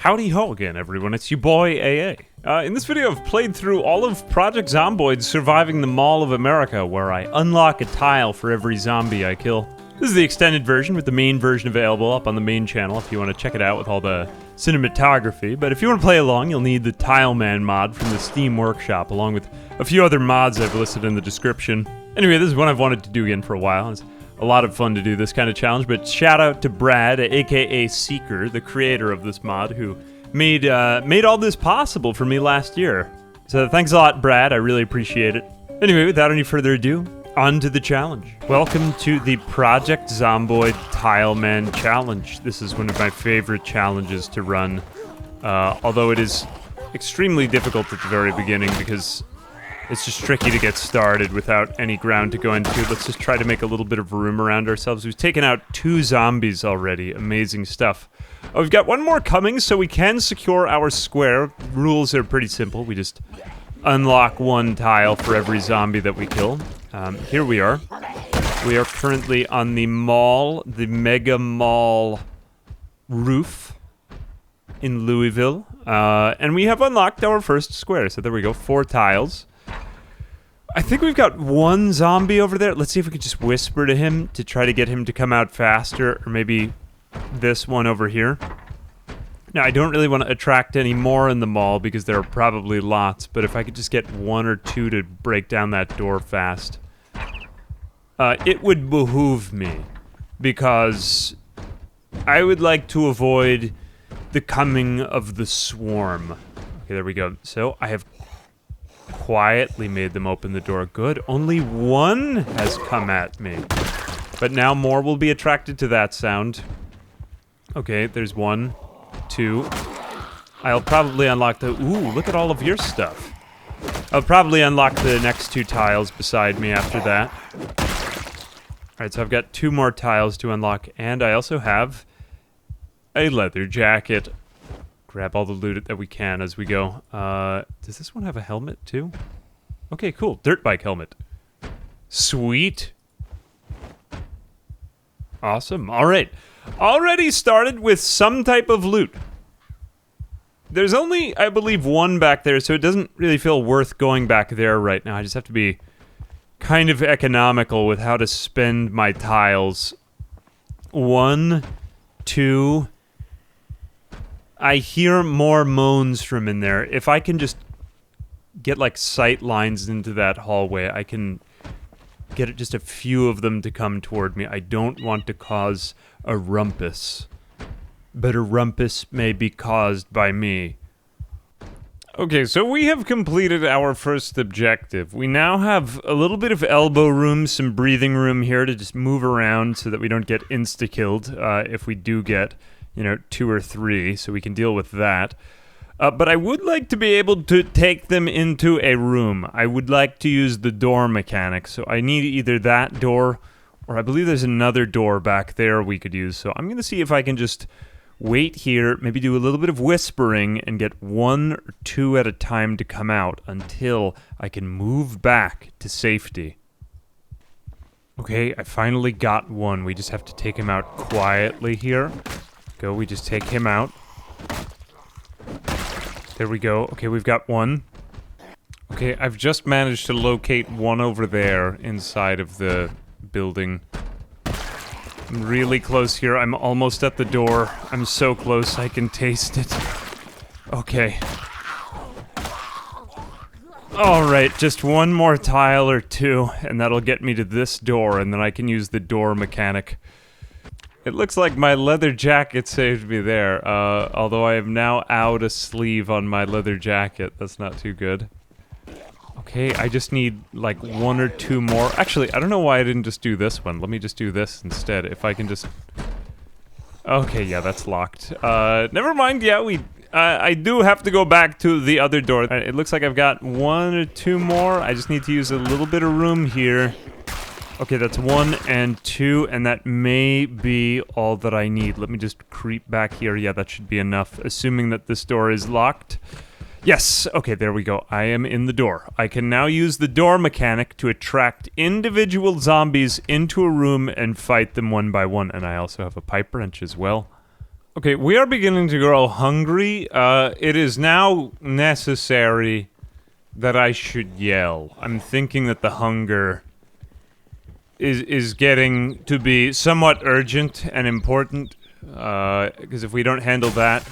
Howdy ho again, everyone. It's your boy, AA. In this video, I've played through all of Project Zomboid Surviving the Mall of America, where I unlock a tile for every zombie I kill. This is the extended version, with the main version available up on the main channel if you want to check it out with all the cinematography. But if you want to play along, you'll need the TILEMAN mod from the Steam Workshop, along with a few other mods I've listed in the description. Anyway, this is one I've wanted to do again for a while. It's a lot of fun to do this kind of challenge, but shout out to Brad, aka Seeker, the creator of this mod, who made all this possible for me last year. So thanks a lot, Brad. I really appreciate it. Anyway, without any further ado, on to the challenge. Welcome to the Project Zomboid TILEMAN challenge. This is one of my favorite challenges to run, although it is extremely difficult at the very beginning because it's just tricky to get started without any ground to go into. Let's just try to make a little bit of room around ourselves. We've taken out 2 zombies already. Amazing stuff. We've got one more coming, so we can secure our square. Rules are pretty simple. We just unlock 1 tile for every zombie that we kill. Here we are. We are currently on the mall, the Mega Mall roof in Louisville. And we have unlocked our first square. So there we go, 4 tiles. I think we've got 1 zombie over there. Let's see if we can just whisper to him to try to get him to come out faster, or maybe this one over here. Now, I don't really want to attract any more in the mall because there are probably lots, but if I could just get 1 or 2 to break down that door fast, it would behoove me, because I would like to avoid the coming of the swarm. Okay, there we go. So, I have quietly made them open the door. Good. Only 1 has come at me. But now more will be attracted to that sound. Okay, there's 1, 2. I'll probably unlock the... Ooh, look at all of your stuff. I'll probably unlock the next 2 tiles beside me after that. Alright, so I've got 2 more tiles to unlock, and I also have a leather jacket. Grab all the loot that we can as we go. Does this one have a helmet too? Okay, cool. Dirt bike helmet. Sweet. Awesome. Alright. Already started with some type of loot. There's only, I believe, 1 back there, so it doesn't really feel worth going back there right now. I just have to be kind of economical with how to spend my tiles. 1, 2... I hear more moans from in there. If I can just get, like, sight lines into that hallway, I can get just a few of them to come toward me. I don't want to cause a rumpus. But a rumpus may be caused by me. Okay, so we have completed our first objective. We now have a little bit of elbow room, some breathing room here to just move around so that we don't get insta-killed if we do get... 2 or 3, so we can deal with that. But I would like to be able to take them into a room. I would like to use the door mechanic, so I need either that door, or I believe there's another door back there we could use. So I'm going to see if I can just wait here, maybe do a little bit of whispering, and get 1 or 2 at a time to come out until I can move back to safety. Okay, I finally got 1. We just have to take him out quietly here. Go, we just take him out. There we go. Okay, we've got 1. Okay, I've just managed to locate 1 over there inside of the building. I'm really close here. I'm almost at the door. I'm so close, I can taste it. Okay. Alright, just 1 more tile or 2, and that'll get me to this door, and then I can use the door mechanic. It looks like my leather jacket saved me there, although I am now out a sleeve on my leather jacket. That's not too good. Okay, I just need, like, 1 or 2 more. Actually, I don't know why I didn't just do this one. Let me just do this instead, if I can just... Okay, yeah, that's locked. Never mind, yeah, I do have to go back to the other door. It looks like I've got 1 or 2 more. I just need to use a little bit of room here. Okay, that's 1 and 2, and that may be all that I need. Let me just creep back here. Yeah, that should be enough, assuming that this door is locked. Yes! Okay, there we go. I am in the door. I can now use the door mechanic to attract individual zombies into a room and fight them 1 by 1, and I also have a pipe wrench as well. Okay, we are beginning to grow hungry. It is now necessary that I should yell. I'm thinking that the hunger is getting to be somewhat urgent and important. Because if we don't handle that...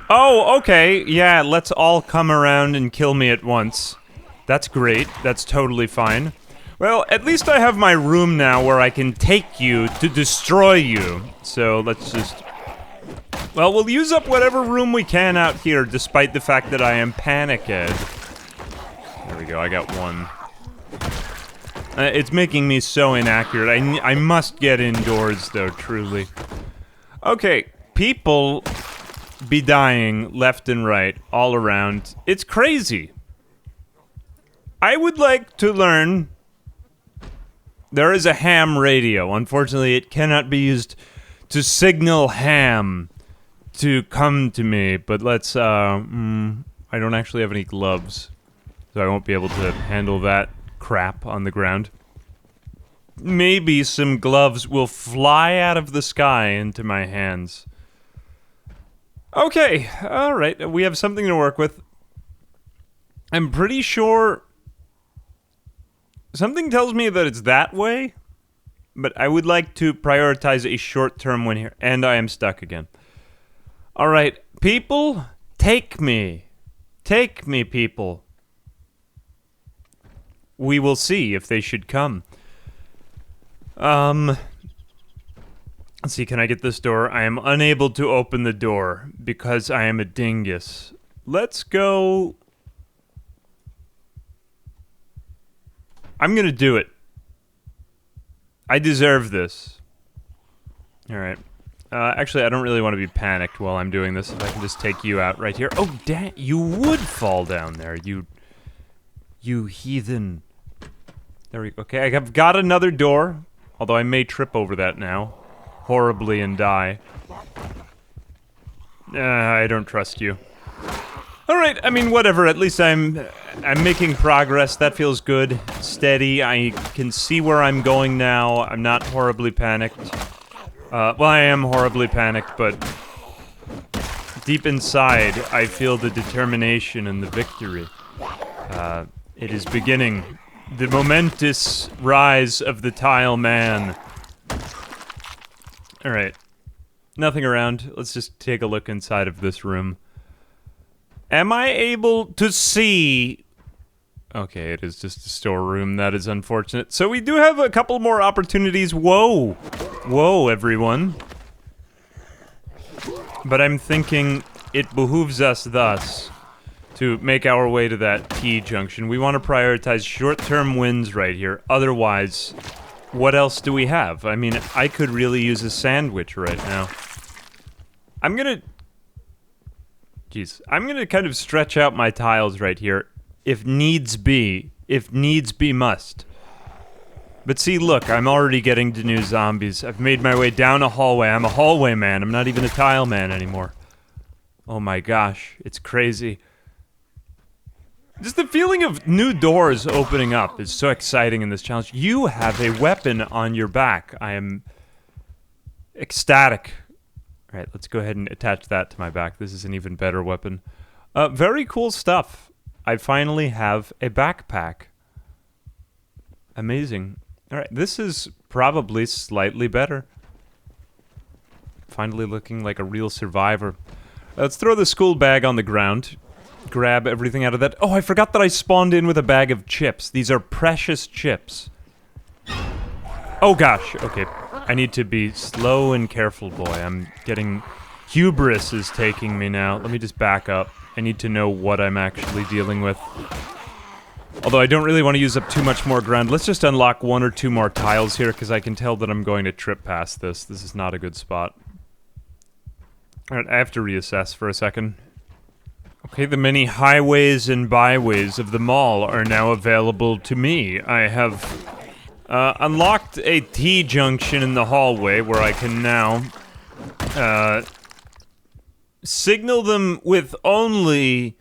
Oh, okay, yeah, let's all come around and kill me at once. That's great, that's totally fine. Well, at least I have my room now where I can take you to destroy you. So, let's just... Well, we'll use up whatever room we can out here, despite the fact that I am panicked. There we go, I got one. It's making me so inaccurate. I must get indoors, though, truly. Okay, people be dying left and right, all around. It's crazy. I would like to learn... There is a ham radio. Unfortunately, it cannot be used to signal ham to come to me, but let's, I don't actually have any gloves, so I won't be able to handle that crap on the ground. Maybe some gloves will fly out of the sky into my hands. Okay, alright, we have something to work with. I'm pretty sure... Something tells me that it's that way, but I would like to prioritize a short-term win here, and I am stuck again. Alright, people, take me. Take me, people. We will see if they should come. Let's see, can I get this door? I am unable to open the door because I am a dingus. Let's go... I'm gonna do it. I deserve this. Alright. Actually, I don't really want to be panicked while I'm doing this. If I can just take you out right here. Oh, damn, you would fall down there, you heathen. There we go. Okay, I've got another door. Although I may trip over that now. Horribly and die. I don't trust you. Alright, I mean, whatever. At least I'm making progress. That feels good. Steady. I can see where I'm going now. I'm not horribly panicked. Well, I am horribly panicked, but... deep inside, I feel the determination and the victory. It is beginning. The momentous rise of the TILEMAN. Alright. Nothing around. Let's just take a look inside of this room. Am I able to see... Okay, it is just a storeroom. That is unfortunate. So we do have a couple more opportunities. Whoa! Whoa, everyone. But I'm thinking it behooves us thus to make our way to that T-junction. We want to prioritize short-term wins right here. Otherwise, what else do we have? I mean, I could really use a sandwich right now. I'm gonna... Jeez. I'm gonna kind of stretch out my tiles right here. If needs be. If needs be must. But see, look, I'm already getting to new zombies. I've made my way down a hallway. I'm a hallway man. I'm not even a tile man anymore. Oh my gosh. It's crazy. Just the feeling of new doors opening up is so exciting in this challenge. You have a weapon on your back. I am ecstatic. Alright, let's go ahead and attach that to my back. This is an even better weapon. Very cool stuff. I finally have a backpack. Amazing. Alright, this is probably slightly better. Finally looking like a real survivor. Let's throw the school bag on the ground. Grab everything out of that. Oh, I forgot that I spawned in with a bag of chips. These are precious chips. Oh gosh, okay. I need to be slow and careful, boy. I'm getting... Hubris is taking me now. Let me just back up. I need to know what I'm actually dealing with. Although I don't really want to use up too much more ground. Let's just unlock one or two more tiles here, because I can tell that I'm going to trip past this. This is not a good spot. Alright, I have to reassess for a second. Okay, the many highways and byways of the mall are now available to me. I have unlocked a T-junction in the hallway where I can now signal them with only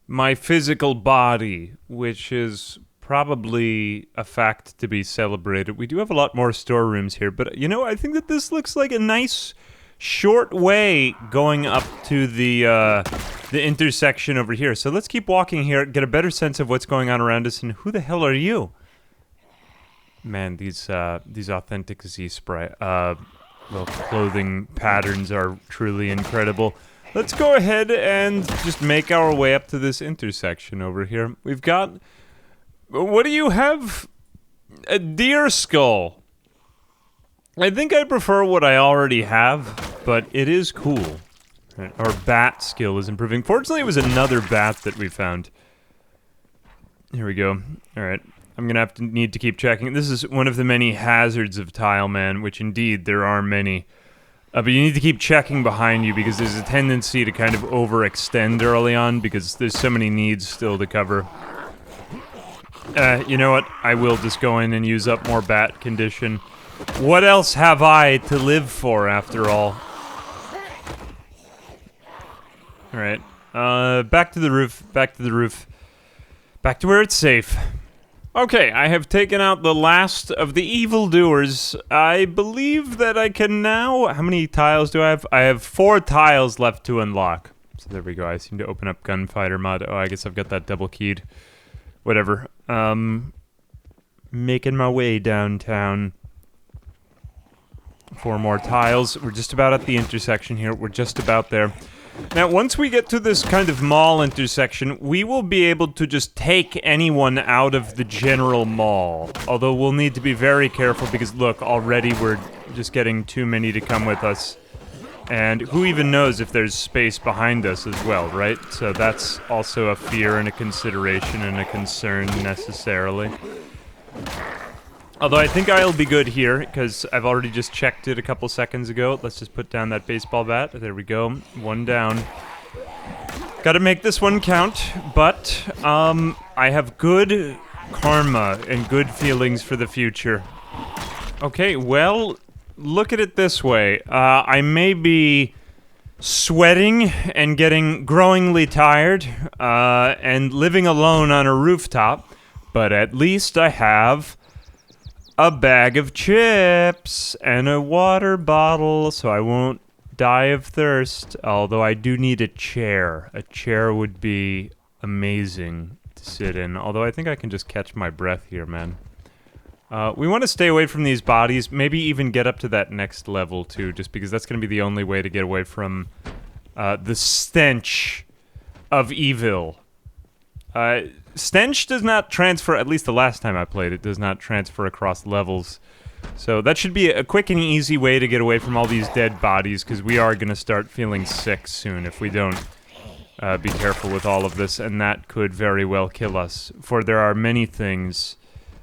my physical body, which is probably a fact to be celebrated. We do have a lot more storerooms here, but you know, I think that this looks like a nice short way going up to the intersection over here. So let's keep walking here, get a better sense of what's going on around us, and who the hell are you? Man, these authentic Z-Spray, well, clothing patterns are truly incredible. Let's go ahead and just make our way up to this intersection over here. We've got... What do you have? A deer skull. I think I prefer what I already have, but it is cool. Right, our bat skill is improving. Fortunately, it was another bat that we found. Here we go. Alright. I'm gonna need to keep checking. This is one of the many hazards of TILEMAN, which indeed there are many. But you need to keep checking behind you because there's a tendency to kind of overextend early on because there's so many needs still to cover. You know what? I will just go in and use up more bat condition. What else have I to live for, after all? Alright. Back to the roof. Back to the roof. Back to where it's safe. Okay, I have taken out the last of the evildoers. I believe that I can now... How many tiles do I have? I have 4 tiles left to unlock. So there we go. I seem to open up Gunfighter Mod. Oh, I guess I've got that double keyed. Whatever. Making my way downtown. 4 more tiles. We're just about at the intersection here. We're just about there. Now, once we get to this kind of mall intersection, we will be able to just take anyone out of the general mall. Although we'll need to be very careful because, look, already we're just getting too many to come with us. And who even knows if there's space behind us as well, right? So that's also a fear and a consideration and a concern necessarily. Although I think I'll be good here, because I've already just checked it a couple seconds ago. Let's just put down that baseball bat. There we go. 1 down. Gotta make this one count, but I have good karma and good feelings for the future. Okay, well, look at it this way. I may be sweating and getting growingly tired and living alone on a rooftop, but at least I have a bag of chips and a water bottle, so I won't die of thirst. Although I do need a chair. A chair would be amazing to sit in. Although I think I can just catch my breath here, man. We want to stay away from these bodies. Maybe even get up to that next level, too. Just because that's going to be the only way to get away from the stench of evil. Stench does not transfer, at least the last time I played, it does not transfer across levels. So that should be a quick and easy way to get away from all these dead bodies, because we are going to start feeling sick soon if we don't be careful with all of this, and that could very well kill us. For there are many things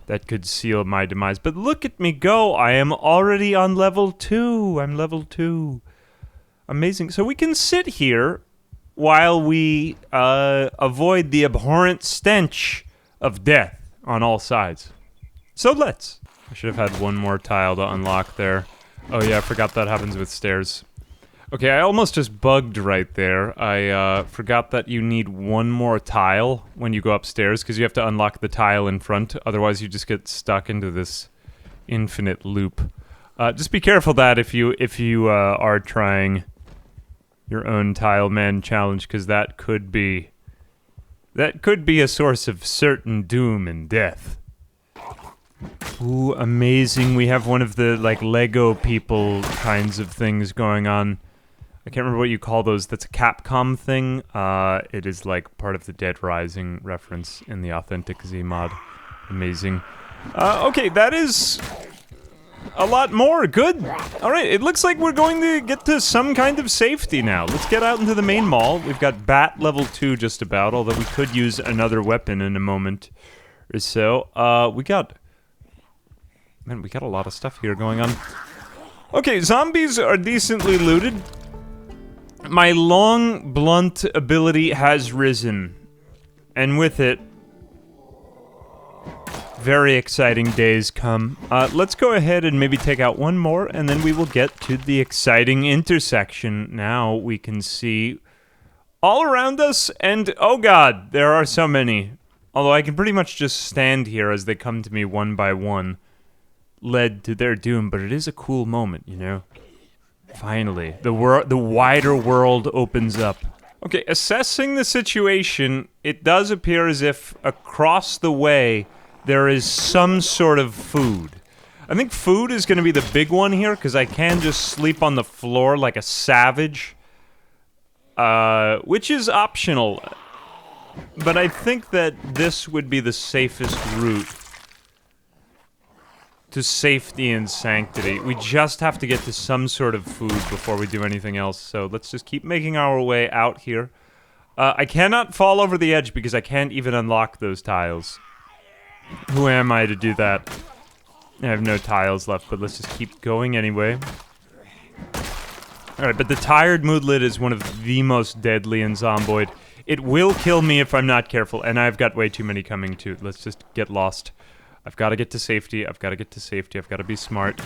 that could seal my demise. But look at me go! I am already on level 2! I'm level 2. Amazing. So we can sit here while we avoid the abhorrent stench of death on all sides. So let's. I should have had 1 more tile to unlock there. Oh yeah, I forgot that happens with stairs. Okay, I almost just bugged right there. I forgot that you need 1 more tile when you go upstairs, because you have to unlock the tile in front, otherwise you just get stuck into this infinite loop. Just be careful that if you are trying your own TILEMAN challenge, because that could be a source of certain doom and death. Ooh, amazing. We have one of the, like, Lego people kinds of things going on. I can't remember what you call those. That's a Capcom thing. It is, like, part of the Dead Rising reference in the Authentic Z mod. Amazing. Okay, that is a lot more. Good. Alright, it looks like we're going to get to some kind of safety now. Let's get out into the main mall. We've got bat level 2 just about, although we could use another weapon in a moment or so. Man, we got a lot of stuff here going on. Okay, zombies are decently looted. My long, blunt ability has risen. And with it, very exciting days come. Let's go ahead and maybe take out 1 more, and then we will get to the exciting intersection. Now we can see all around us, and oh god, there are so many. Although I can pretty much just stand here as they come to me one by one, led to their doom, but it is a cool moment, you know? Finally, the wider world opens up. Okay, assessing the situation, it does appear as if across the way there is some sort of food. I think food is going to be the big one here, because I can just sleep on the floor like a savage. Which is optional. But I think that this would be the safest route to safety and sanctity. We just have to get to some sort of food before we do anything else, so let's just keep making our way out here. I cannot fall over the edge because I can't even unlock those tiles. Who am I to do that? I have no tiles left, but let's just keep going anyway. Alright, but the tired moodlet is one of the most deadly in Zomboid. It will kill me if I'm not careful, and I've got way too many coming too. Let's just get lost. I've got to get to safety, I've got to get to safety, I've got to be smart,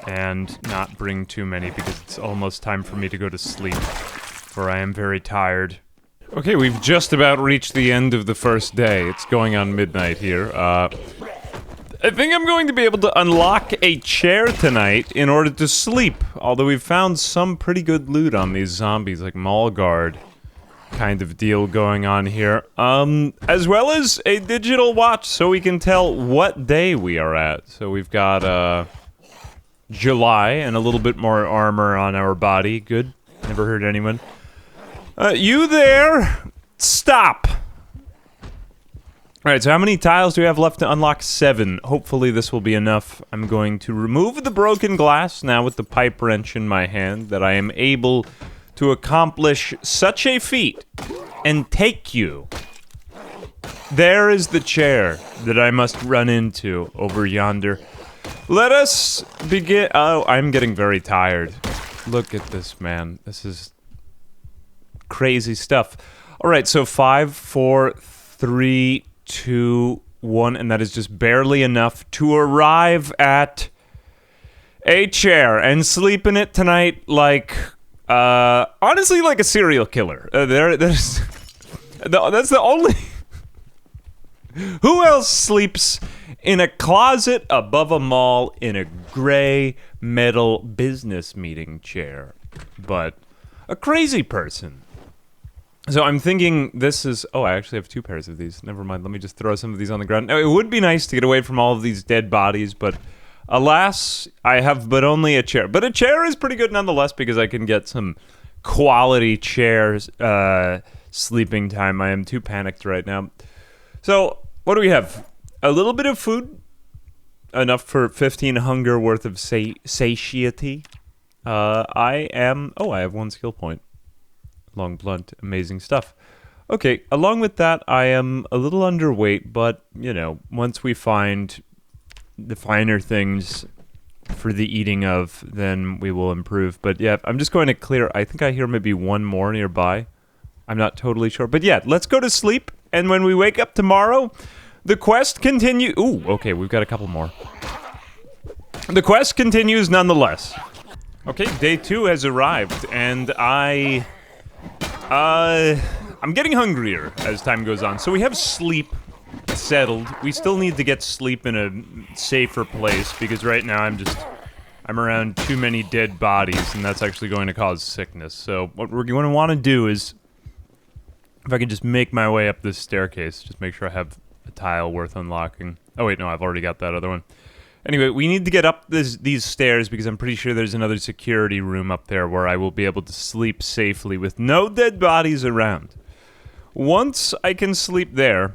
and not bring too many because it's almost time for me to go to sleep, for I am very tired. Okay, we've just about reached the end of the first day. It's going on midnight here. I think I'm going to be able to unlock a chair tonight in order to sleep, although we've found some pretty good loot on these zombies, like mall guard kind of deal going on here. As well as a digital watch so we can tell what day we are at. So we've got, July and a little bit more armor on our body. Good. Never hurt anyone. You there! Stop! Alright, so how many tiles do we have left to unlock? 7. Hopefully this will be enough. I'm going to remove the broken glass now with the pipe wrench in my hand that I am able to accomplish such a feat and take you. There is the chair that I must run into over yonder. Let us begin. Oh, I'm getting very tired. Look at this, man. This is crazy stuff. Alright, so 5, 4, 3, 2, 1, and that is just barely enough to arrive at a chair and sleep in it tonight like, honestly, like a serial killer. That's the only... Who else sleeps in a closet above a mall in a gray metal business meeting chair? But a crazy person. So I'm thinking this is... Oh, I actually have 2 pairs of these. Never mind, let me just throw some of these on the ground. Now, it would be nice to get away from all of these dead bodies, but alas, I have but only a chair. But a chair is pretty good nonetheless because I can get some quality chairs, sleeping time. I am too panicked right now. So, what do we have? A little bit of food. Enough for 15 hunger worth of satiety. I have 1 skill point. Long blunt, amazing stuff. Okay, along with that, I am a little underweight, but, you know, once we find the finer things for the eating of, then we will improve. But yeah, I'm just going to clear, I think I hear maybe 1 more nearby. I'm not totally sure. But yeah, let's go to sleep, and when we wake up tomorrow, the quest continue. Ooh, okay, we've got a couple more. The quest continues nonetheless. Okay, day 2 has arrived, and I'm getting hungrier as time goes on. So we have sleep settled. We still need to get sleep in a safer place because right now I'm around too many dead bodies and that's actually going to cause sickness. So what we're going to want to do is, if I can just make my way up this staircase, just make sure I have a tile worth unlocking. Oh wait, no, I've already got that other one. Anyway, we need to get up these stairs because I'm pretty sure there's another security room up there where I will be able to sleep safely with no dead bodies around. Once I can sleep there,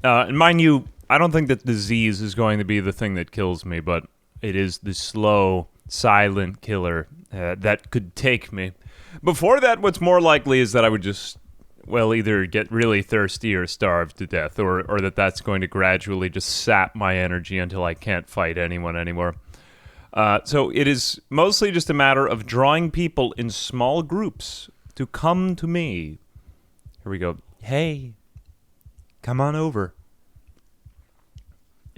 and mind you, I don't think that disease is going to be the thing that kills me, but it is the slow, silent killer that could take me. Before that, what's more likely is that I would just, well, either get really thirsty or starve to death, or that's going to gradually just sap my energy until I can't fight anyone anymore. So it is mostly just a matter of drawing people in small groups to come to me. Here we go. Hey, come on over.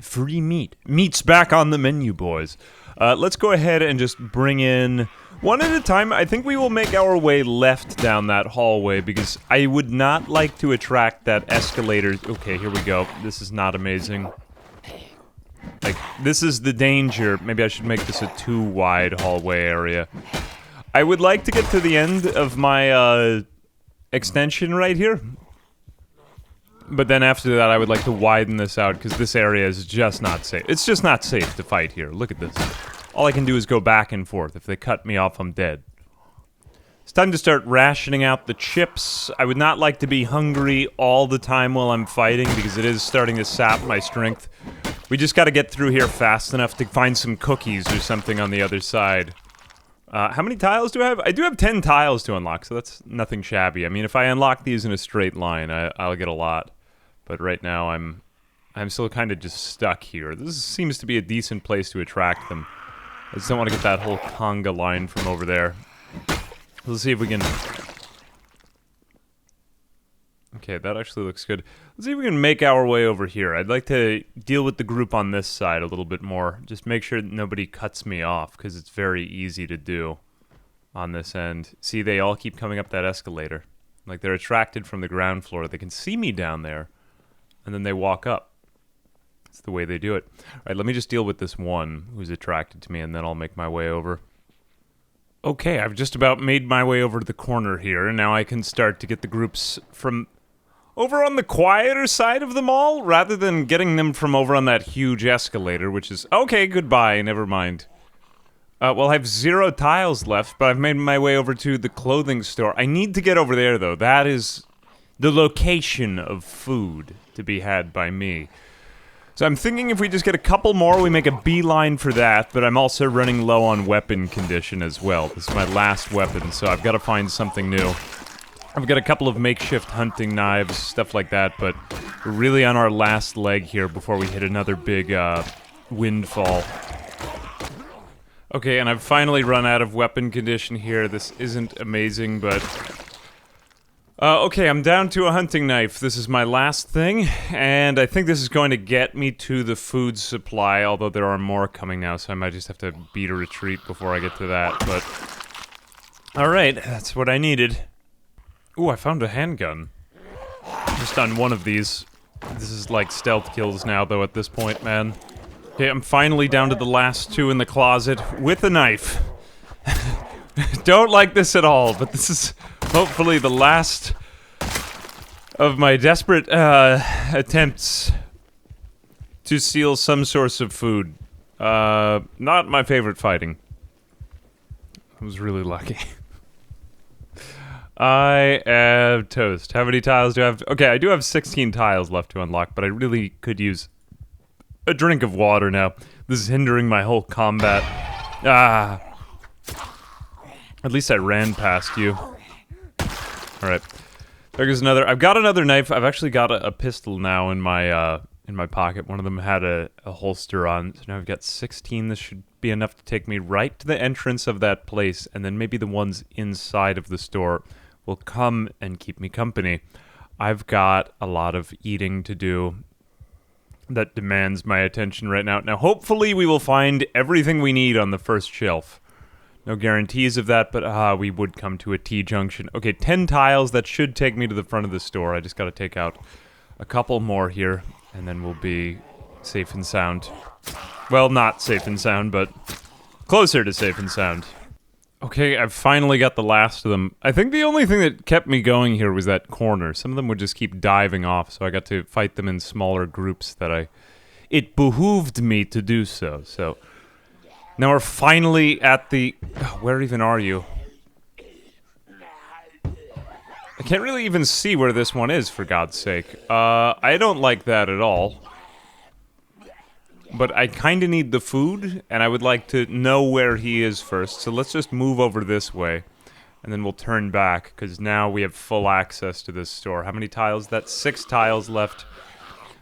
Free meat. Meat's back on the menu, boys. Let's go ahead and just bring in... one at a time. I think we will make our way left down that hallway because I would not like to attract that escalator. Okay, here we go. This is not amazing. Like, this is the danger. Maybe I should make this a 2 wide hallway area. I would like to get to the end of my extension right here. But then after that, I would like to widen this out, because this area is just not safe. It's just not safe to fight here. Look at this. All I can do is go back and forth. If they cut me off, I'm dead. It's time to start rationing out the chips. I would not like to be hungry all the time while I'm fighting, because it is starting to sap my strength. We just gotta get through here fast enough to find some cookies or something on the other side. How many tiles do I have? I do have 10 tiles to unlock, so that's nothing shabby. I mean, if I unlock these in a straight line, I'll get a lot. But right now, I'm still kind of just stuck here. This seems to be a decent place to attract them. I just don't want to get that whole conga line from over there. Let's see if we can... Okay, that actually looks good. Let's see if we can make our way over here. I'd like to deal with the group on this side a little bit more. Just make sure that nobody cuts me off, because it's very easy to do on this end. See, they all keep coming up that escalator. Like, they're attracted from the ground floor. They can see me down there, and then they walk up. That's the way they do it. All right, let me just deal with this one who's attracted to me, and then I'll make my way over. Okay, I've just about made my way over to the corner here, and now I can start to get the groups from over on the quieter side of the mall, rather than getting them from over on that huge escalator, which is... Okay, goodbye, never mind. Well, I have 0 tiles left, but I've made my way over to the clothing store. I need to get over there, though. That is the location of food to be had by me. So I'm thinking if we just get a couple more, we make a beeline for that, but I'm also running low on weapon condition as well. This is my last weapon, so I've got to find something new. I've got a couple of makeshift hunting knives, stuff like that, but we're really on our last leg here before we hit another big, windfall. Okay, and I've finally run out of weapon condition here. This isn't amazing, but... okay, I'm down to a hunting knife. This is my last thing, and I think this is going to get me to the food supply, although there are more coming now, so I might just have to beat a retreat before I get to that, but... Alright, that's what I needed. Ooh, I found a handgun. Just on one of these. This is like stealth kills now, though, at this point, man. Okay, I'm finally down to the last 2 in the closet with a knife. Don't like this at all, but this is hopefully the last of my desperate attempts to steal some source of food. Not my favorite fighting. I was really lucky. I am toast. How many tiles do I have? Okay, I do have 16 tiles left to unlock, but I really could use a drink of water now. This is hindering my whole combat. Ah. At least I ran past you. Alright. There goes another. I've got another knife. I've actually got a pistol now in my pocket. One of them had a holster on. So now I've got 16. This should be enough to take me right to the entrance of that place, and then maybe the ones inside of the store will come and keep me company. I've got a lot of eating to do that demands my attention right now. Now, hopefully we will find everything we need on the first shelf. No guarantees of that, but we would come to a T-junction. Okay, 10 tiles. That should take me to the front of the store. I just gotta take out a couple more here, and then we'll be safe and sound. Well, not safe and sound, but closer to safe and sound. Okay, I've finally got the last of them. I think the only thing that kept me going here was that corner. Some of them would just keep diving off, so I got to fight them in smaller groups that it behooved me to do so, so... Now we're finally at the... Where even are you? I can't really even see where this one is, for God's sake. I don't like that at all. But I kinda need the food, and I would like to know where he is first, so let's just move over this way. And then we'll turn back, because now we have full access to this store. How many tiles? That's 6 tiles left.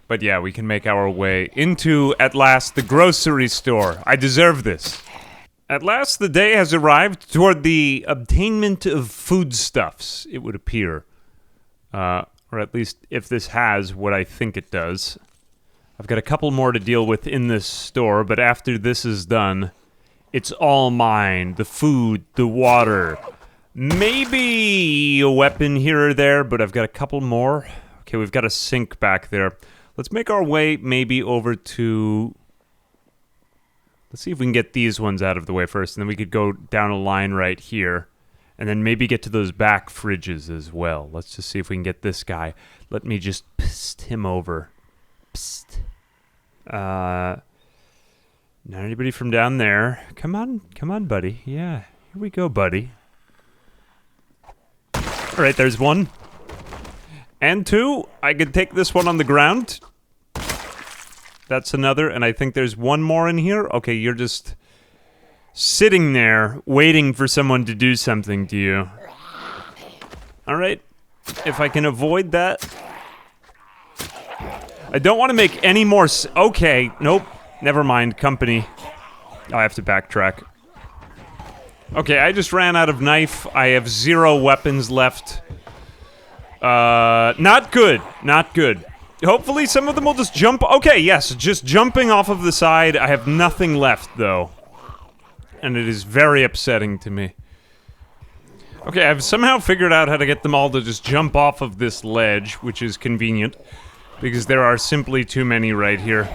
But yeah, we can make our way into, at last, the grocery store. I deserve this. At last, the day has arrived toward the obtainment of foodstuffs, it would appear. Or at least, if this has what I think it does. I've got a couple more to deal with in this store, but after this is done, it's all mine. The food, the water, maybe a weapon here or there, but I've got a couple more. Okay, we've got a sink back there. Let's make our way maybe over to... Let's see if we can get these ones out of the way first, and then we could go down a line right here. And then maybe get to those back fridges as well. Let's just see if we can get this guy. Let me just psst him over. Psst. Not anybody from down there. Come on, buddy. Yeah, here we go, buddy. All right, there's one. And two. I could take this one on the ground. That's another, and I think there's one more in here. Okay, you're just sitting there waiting for someone to do something to you. All right, if I can avoid that. I don't want to make any more okay, nope, never mind, company. I have to backtrack. Okay, I just ran out of knife. I have 0 weapons left. Not good, not good. Hopefully some of them will just jump. Okay, yes, just jumping off of the side. I have nothing left, though. And it is very upsetting to me. Okay, I've somehow figured out how to get them all to just jump off of this ledge, which is convenient, because there are simply too many right here.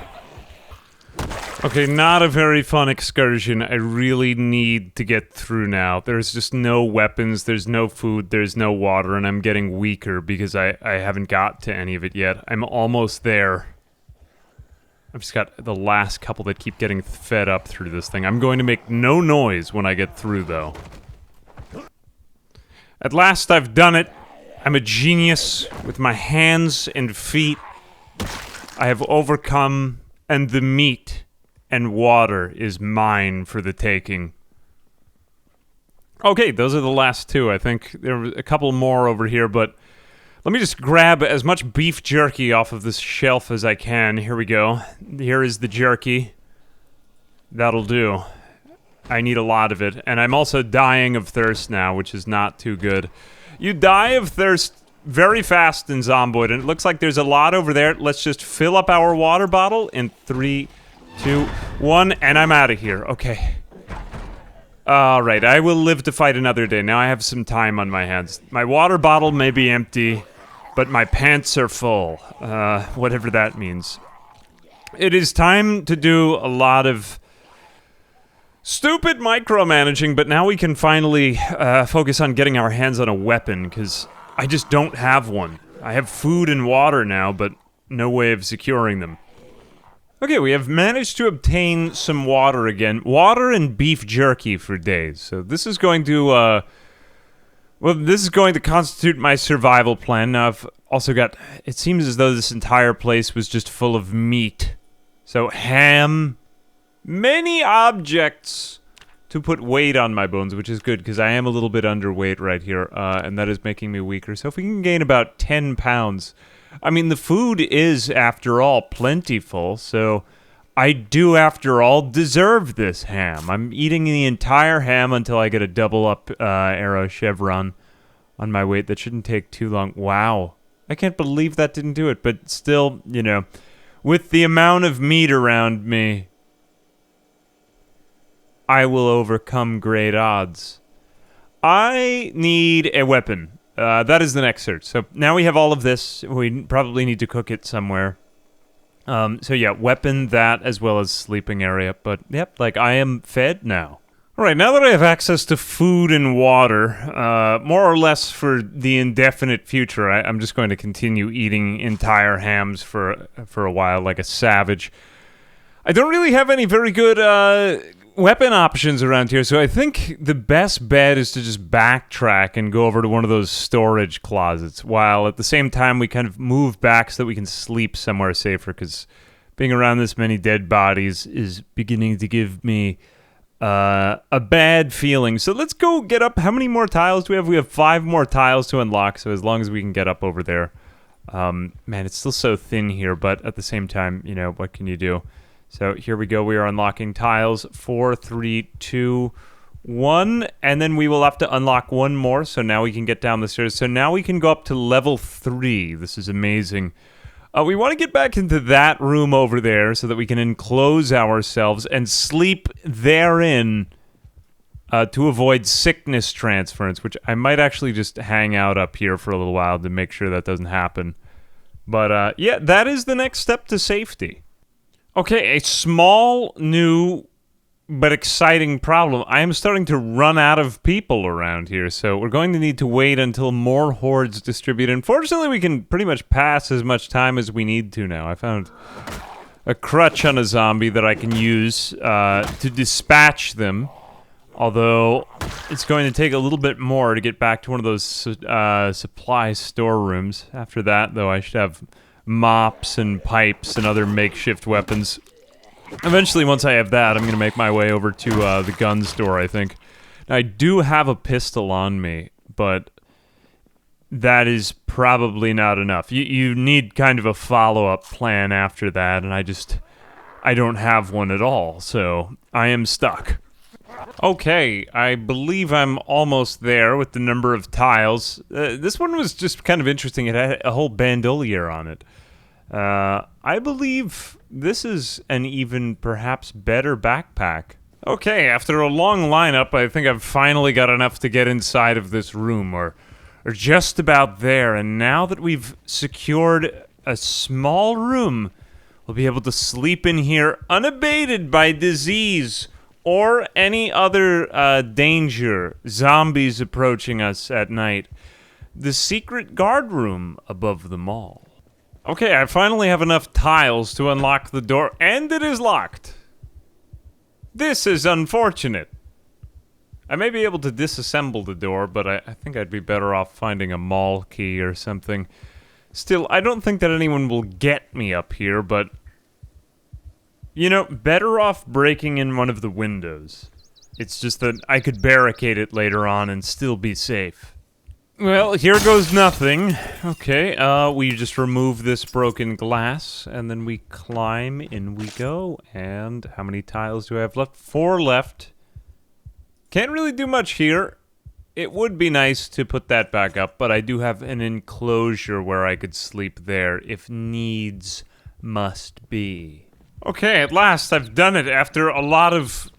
Okay, not a very fun excursion. I really need to get through now. There's just no weapons, there's no food, there's no water, and I'm getting weaker because I haven't got to any of it yet. I'm almost there. I've just got the last couple that keep getting fed up through this thing. I'm going to make no noise when I get through, though. At last, I've done it. I'm a genius with my hands and feet. I have overcome, and the meat and water is mine for the taking. Okay, those are the last two, I think. There were a couple more over here, but let me just grab as much beef jerky off of this shelf as I can. Here we go. Here is the jerky. That'll do. I need a lot of it. And I'm also dying of thirst now, which is not too good. You die of thirst very fast in Zomboid, and it looks like there's a lot over there. Let's just fill up our water bottle in 3, 2, 1, and I'm out of here. Okay. Alright, I will live to fight another day. Now I have some time on my hands. My water bottle may be empty, but my pants are full. Whatever that means. It is time to do a lot of stupid micromanaging, but now we can finally focus on getting our hands on a weapon, because I just don't have one. I have food and water now, but no way of securing them. Okay, we have managed to obtain some water again. Water and beef jerky for days. So this is going to, well, this is going to constitute my survival plan. Now, I've also got, it seems as though this entire place was just full of meat. So ham, many objects to put weight on my bones, which is good, because I am a little bit underweight right here, and that is making me weaker. So if we can gain about 10 pounds... I mean, the food is, after all, plentiful, so I do, after all, deserve this ham. I'm eating the entire ham until I get a double-up arrow chevron on my weight. That shouldn't take too long. Wow. I can't believe that didn't do it, but still, you know, with the amount of meat around me, I will overcome great odds. I need a weapon. That is the next search. So now we have all of this. We probably need to cook it somewhere. So yeah, weapon, that, as well as sleeping area. But yep, like, I am fed now. Alright, now that I have access to food and water, more or less for the indefinite future, I'm just going to continue eating entire hams for a while, like a savage. I don't really have any very good, weapon options around here, so I think the best bet is to just backtrack and go over to one of those storage closets, while at the same time we kind of move back so that we can sleep somewhere safer, because being around this many dead bodies is beginning to give me a bad feeling. So let's go get up. How many more tiles do we have? We have 5 more tiles to unlock, so as long as we can get up over there. Man, it's still so thin here, but at the same time, you know, what can you do? So here we go. We are unlocking tiles. 4, 3, 2, 1. And then we will have to unlock one more. So now we can get down the stairs. So now we can go up to level 3. This is amazing. We want to get back into that room over there so that we can enclose ourselves and sleep therein to avoid sickness transference, which I might actually just hang out up here for a little while to make sure that doesn't happen. But yeah, that is the next step to safety. Okay, a small new but exciting problem. I am starting to run out of people around here, so we're going to need to wait until more hordes distribute. Unfortunately, we can pretty much pass as much time as we need to now. I found a crutch on a zombie that I can use to dispatch them, although it's going to take a little bit more to get back to one of those supply storerooms. After that, though, I should have mops and pipes and other makeshift weapons. Eventually, once I have that, I'm going to make my way over to the gun store, I think. Now, I do have a pistol on me, but that is probably not enough. You need kind of a follow-up plan after that, and I don't have one at all, so I am stuck. Okay, I believe I'm almost there with the number of tiles. This one was just kind of interesting. It had a whole bandolier on it. I believe this is an even perhaps better backpack. Okay, after a long lineup, I think I've finally got enough to get inside of this room, or just about there, and now that we've secured a small room, we'll be able to sleep in here unabated by disease or any other danger, zombies approaching us at night. The secret guard room above the mall. Okay, I finally have enough tiles to unlock the door, and it is locked. This is unfortunate. I may be able to disassemble the door, but I think I'd be better off finding a mall key or something. Still, I don't think that anyone will get me up here, but... you know, better off breaking in one of the windows. It's just that I could barricade it later on and still be safe. Well, here goes nothing. Okay, we just remove this broken glass, and then we climb, in we go. And how many tiles do I have left? 4 left. Can't really do much here. It would be nice to put that back up, but I do have an enclosure where I could sleep there if needs must be. Okay, at last I've done it after a lot of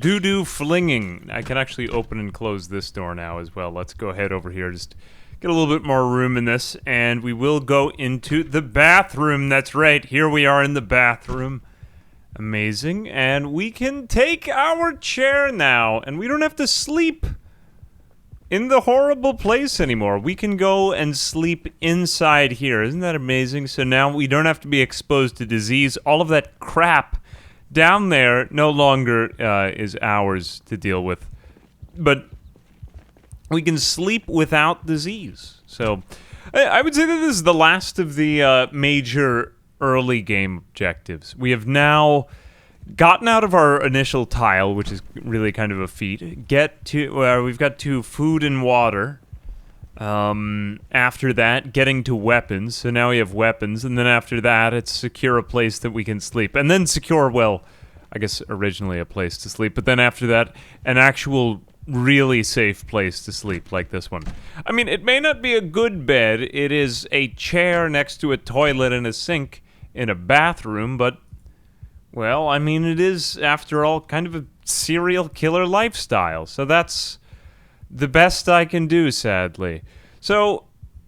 doo-doo flinging. I can actually open and close this door now as well. Let's go ahead over here, just get a little bit more room in this, and we will go into the bathroom. That's right, here we are in the bathroom. Amazing, and we can take our chair now, and we don't have to sleep in the horrible place anymore. We can go and sleep inside here. Isn't that amazing? So now we don't have to be exposed to disease. All of that crap down there no longer is ours to deal with. But we can sleep without disease. So I would say that this is the last of the major early game objectives. We have now gotten out of our initial tile, which is really kind of a feat. We've got to food and water. After that, getting to weapons. So now we have weapons, and then after that, it's secure a place that we can sleep. And then secure, well, I guess originally a place to sleep, but then after that, an actual really safe place to sleep, like this one. I mean, it may not be a good bed. It is a chair next to a toilet and a sink in a bathroom, but well, I mean, it is, after all, kind of a serial killer lifestyle. So that's the best I can do, sadly. So,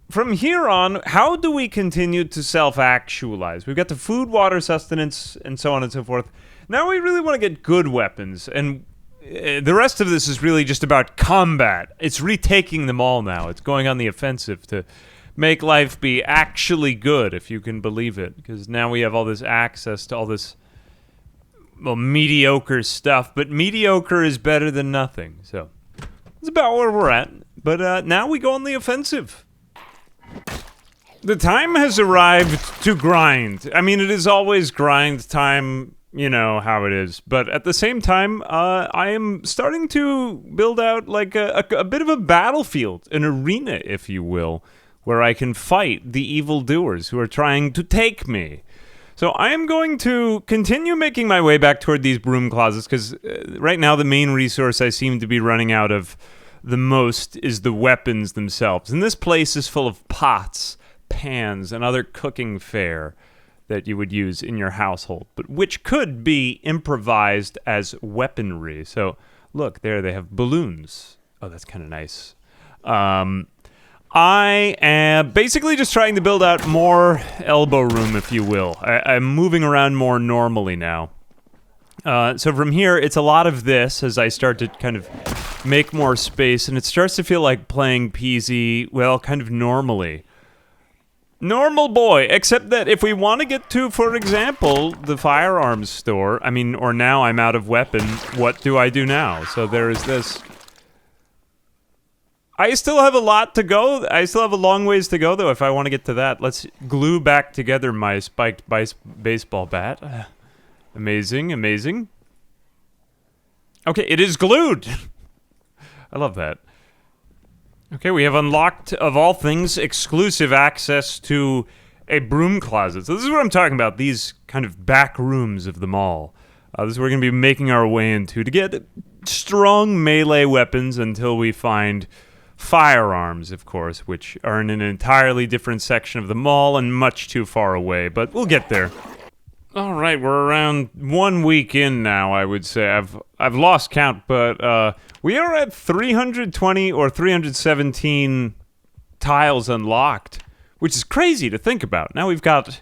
from here on, how do we continue to self-actualize? We've got the food, water, sustenance, and so on and so forth. Now we really want to get good weapons, and the rest of this is really just about combat. It's retaking them all now. It's going on the offensive to make life be actually good, if you can believe it. Because now we have all this access to all this, well, mediocre stuff. But mediocre is better than nothing, so that's about where we're at. But now we go on the offensive. The time has arrived to grind. I mean, it is always grind time. You know how it is. But at the same time, I am starting to build out like a bit of a battlefield, an arena, if you will, where I can fight the evildoers who are trying to take me. So I am going to continue making my way back toward these broom closets, because right now the main resource I seem to be running out of the most is the weapons themselves. And this place is full of pots, pans, and other cooking fare that you would use in your household, but which could be improvised as weaponry. So, look, there they have balloons. Oh, that's kind of nice. I am basically just trying to build out more elbow room, if you will. I'm moving around more normally now. So from here, it's a lot of this as I start to kind of make more space, and it starts to feel like playing PZ, well, kind of normally. Normal boy, except that if we want to get to, for example, the firearms store, I mean, or now I'm out of weapon, what do I do now? So there is this. I still have a lot to go. I still have a long ways to go, though, if I want to get to that. Let's glue back together my spiked baseball bat. Amazing, amazing. Okay, it is glued! I love that. Okay, we have unlocked, of all things, exclusive access to a broom closet. So this is what I'm talking about, these kind of back rooms of the mall. This is where we're going to be making our way into to get strong melee weapons until we find firearms, of course, which are in an entirely different section of the mall and much too far away, but we'll get there. All right, we're around 1 week in now, I would say. I've lost count, but we are at 320 or 317 tiles unlocked, which is crazy to think about. Now we've got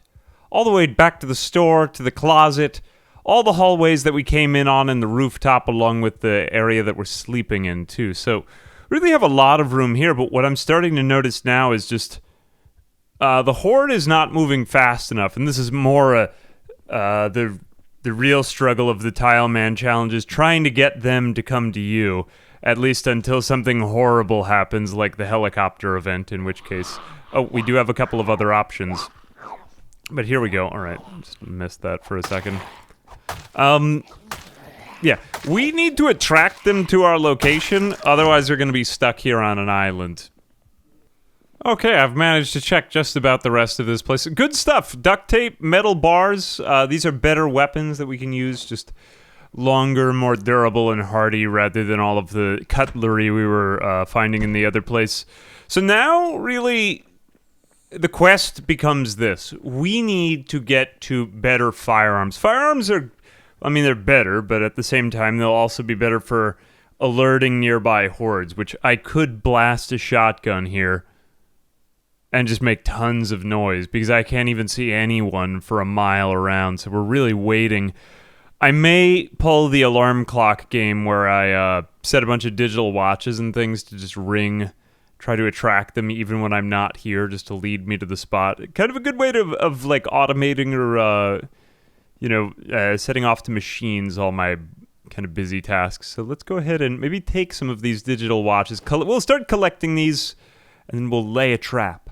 all the way back to the store, to the closet, all the hallways that we came in on, and the rooftop, along with the area that we're sleeping in, too. So we really have a lot of room here, but what I'm starting to notice now is just the horde is not moving fast enough, and this is more the real struggle of the TILEMAN challenge is trying to get them to come to you, at least until something horrible happens, like the helicopter event, in which case... Oh, we do have a couple of other options. But here we go. All right, just missed that for a second. Yeah, we need to attract them to our location, otherwise they're going to be stuck here on an island. Okay, I've managed to check just about the rest of this place. Good stuff. Duct tape, metal bars. These are better weapons that we can use. Just longer, more durable and hardy rather than all of the cutlery we were finding in the other place. So now, really, the quest becomes this. We need to get to better firearms. Firearms are, I mean, they're better, but at the same time, they'll also be better for alerting nearby hordes, which I could blast a shotgun here and just make tons of noise, because I can't even see anyone for a mile around, so we're really waiting. I may pull the alarm clock game where I set a bunch of digital watches and things to just ring, try to attract them even when I'm not here, just to lead me to the spot. Kind of a good way of like automating or, setting off to machines all my kind of busy tasks. So let's go ahead and maybe take some of these digital watches. We'll start collecting these, and then we'll lay a trap.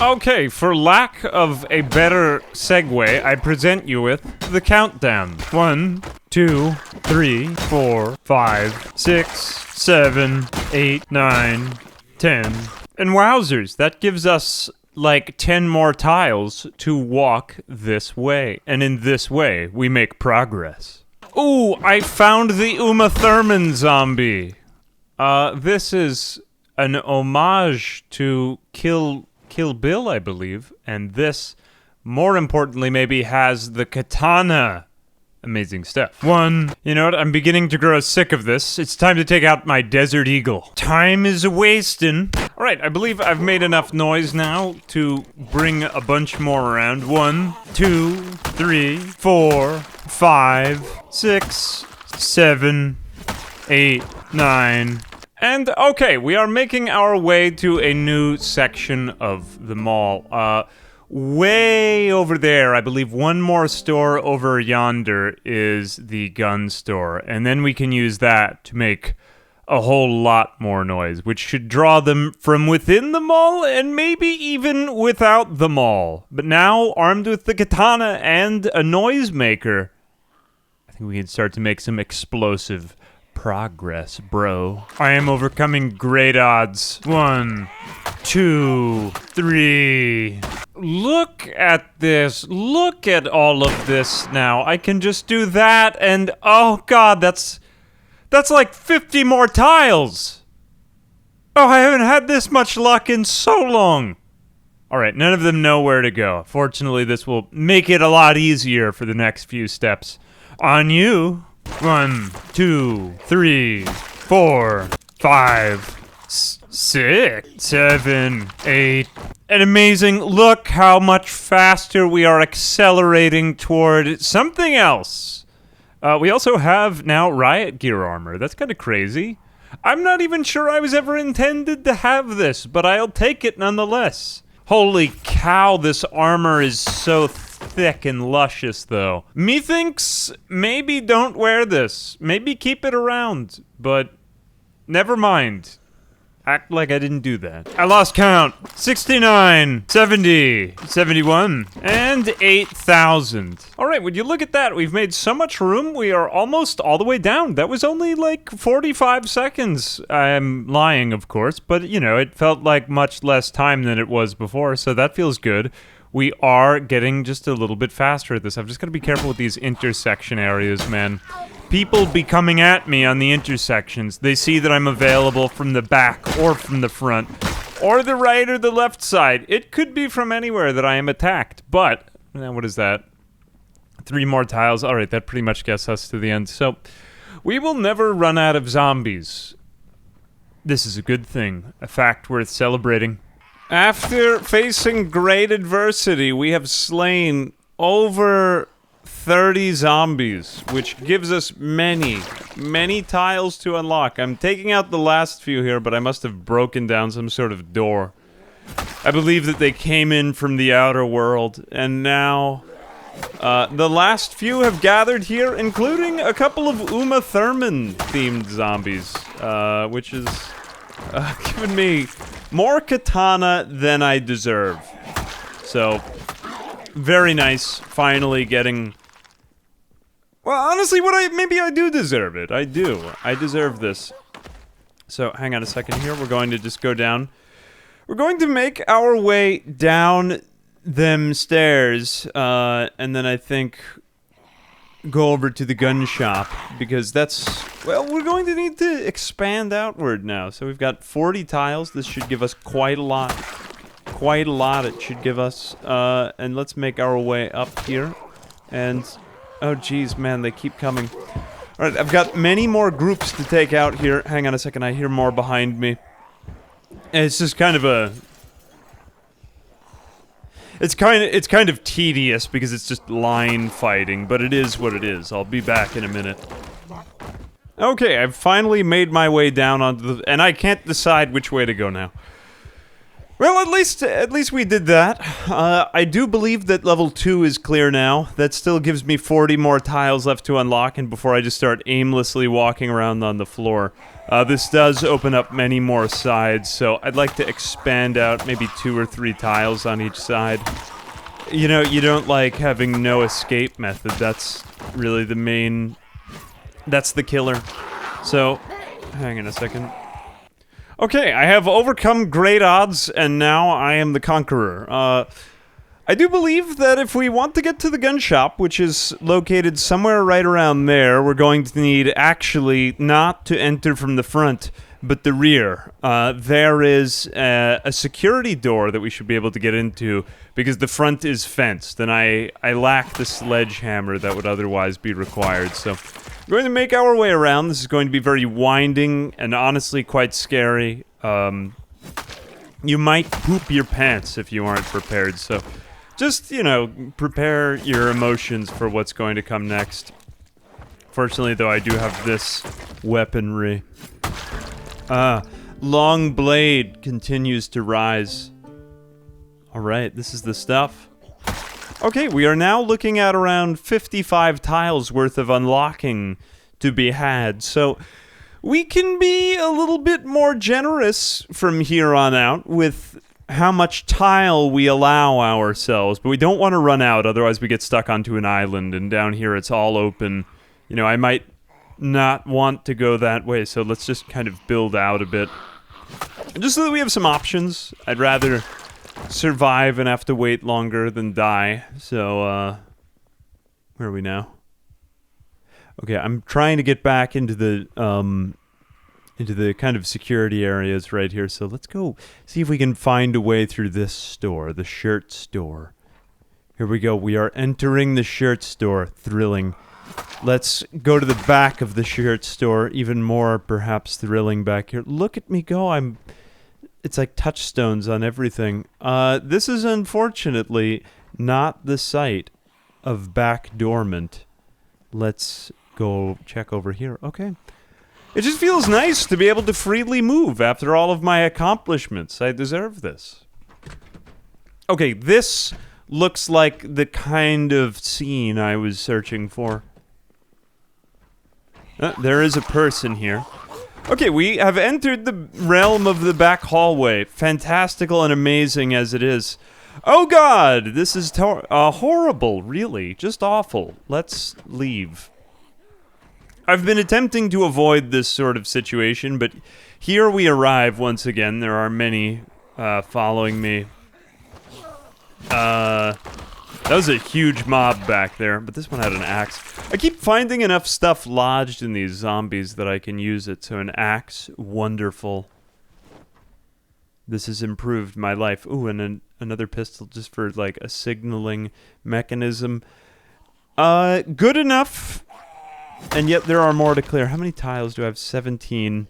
Okay, for lack of a better segue, I present you with the countdown. 1, 2, 3, 4, 5, 6, 7, 8, 9, 10. And wowzers, that gives us like 10 more tiles to walk this way. And in this way, we make progress. Ooh, I found the Uma Thurman zombie. This is an homage to Kill Bill, I believe, and this, more importantly, maybe has the katana. Amazing stuff. 1, you know what, I'm beginning to grow sick of this. It's time to take out my Desert Eagle. Time is a-wastin'. Alright, I believe I've made enough noise now to bring a bunch more around. 1, 2, 3, 4, 5, 6, 7, 8, 9... And, okay, we are making our way to a new section of the mall. Way over there, I believe one more store over yonder is the gun store. And then we can use that to make a whole lot more noise, which should draw them from within the mall and maybe even without the mall. But now, armed with the katana and a noisemaker, I think we can start to make some explosive progress, bro. I am overcoming great odds. 1, 2, 3. Look at this. Look at all of this now. I can just do that and oh god, that's like 50 more tiles. Oh, I haven't had this much luck in so long. Alright, none of them know where to go. Fortunately, this will make it a lot easier for the next few steps. On you. 1, 2, 3, 4, 5, 6, 7, 8, And amazing. Look how much faster we are accelerating toward something else. We also have now riot gear armor. That's kind of crazy. I'm not even sure I was ever intended to have this, but I'll take it nonetheless. Holy cow, this armor is so thick and luscious, though. Methinks maybe don't wear this. Maybe keep it around, but never mind. Act like I didn't do that. I lost count. 69, 70, 71, and 8,000. All right, would you look at that? We've made so much room, we are almost all the way down. That was only like 45 seconds. I'm lying, of course, but you know, it felt like much less time than it was before, so that feels good. We are getting just a little bit faster at this. I've just got to be careful with these intersection areas, man. People be coming at me on the intersections. They see that I'm available from the back or from the front or the right or the left side. It could be from anywhere that I am attacked, but what is that? 3 more tiles. All right, that pretty much gets us to the end. So we will never run out of zombies. This is a good thing, a fact worth celebrating. After facing great adversity, we have slain over 30 zombies, which gives us many, many tiles to unlock. I'm taking out the last few here, but I must have broken down some sort of door. I believe that they came in from the outer world, and now the last few have gathered here, including a couple of Uma Thurman-themed zombies, which is giving me more katana than I deserve. So, very nice, finally getting... Well, honestly, maybe I do deserve it. I do. I deserve this. So, hang on a second here. We're going to just go down. We're going to make our way down them stairs, and then I think go over to the gun shop, because that's... Well, we're going to need to expand outward now. So we've got 40 tiles. This should give us quite a lot. Quite a lot it should give us. And let's make our way up here. And... Oh, geez, man, they keep coming. Alright, I've got many more groups to take out here. Hang on a second, I hear more behind me. And it's just kind of a... It's kind of tedious because it's just line fighting, but it is what it is. I'll be back in a minute. Okay, I've finally made my way down onto the... And I can't decide which way to go now. Well, at least we did that. I do believe that level 2 is clear now. That still gives me 40 more tiles left to unlock, and before I just start aimlessly walking around on the floor. This does open up many more sides, so I'd like to expand out maybe 2 or 3 tiles on each side. You know, you don't like having no escape method. That's really the main... That's the killer. So, hang on a second. Okay, I have overcome great odds, and now I am the conqueror. I do believe that if we want to get to the gun shop, which is located somewhere right around there, we're going to need actually not to enter from the front, but the rear. There is a security door that we should be able to get into, because the front is fenced, and I lack the sledgehammer that would otherwise be required, so... We're going to make our way around. This is going to be very winding and honestly quite scary. You might poop your pants if you aren't prepared, so just, you know, prepare your emotions for what's going to come next. Fortunately, though, I do have this weaponry. Long blade continues to rise. Alright, this is the stuff. Okay, we are now looking at around 55 tiles worth of unlocking to be had, so we can be a little bit more generous from here on out with how much tile we allow ourselves, but we don't want to run out, otherwise we get stuck onto an island, and down here it's all open. You know, I might not want to go that way, so let's just kind of build out a bit. Just so that we have some options. I'd rather survive and have to wait longer than die. So, where are we now? Okay, I'm trying to get back into the kind of security areas right here. So let's go see if we can find a way through this store, the shirt store. Here we go. We are entering the shirt store. Thrilling. Let's go to the back of the shirt store. Even more, perhaps, thrilling back here. Look at me go. I'm It's like touchstones on everything. This is unfortunately not the site of Back Dormant. Let's go check over here. Okay. It just feels nice to be able to freely move after all of my accomplishments. I deserve this. Okay, this looks like the kind of scene I was searching for. There is a person here. Okay, we have entered the realm of the back hallway. Fantastical and amazing as it is. Oh god, this is horrible, really. Just awful. Let's leave. I've been attempting to avoid this sort of situation, but here we arrive once again. There are many following me. That was a huge mob back there, but this one had an axe. I keep finding enough stuff lodged in these zombies that I can use it. So an axe, wonderful. This has improved my life. Ooh, and another pistol just for like a signaling mechanism. Good enough. And yet there are more to clear. How many tiles do I have? 17.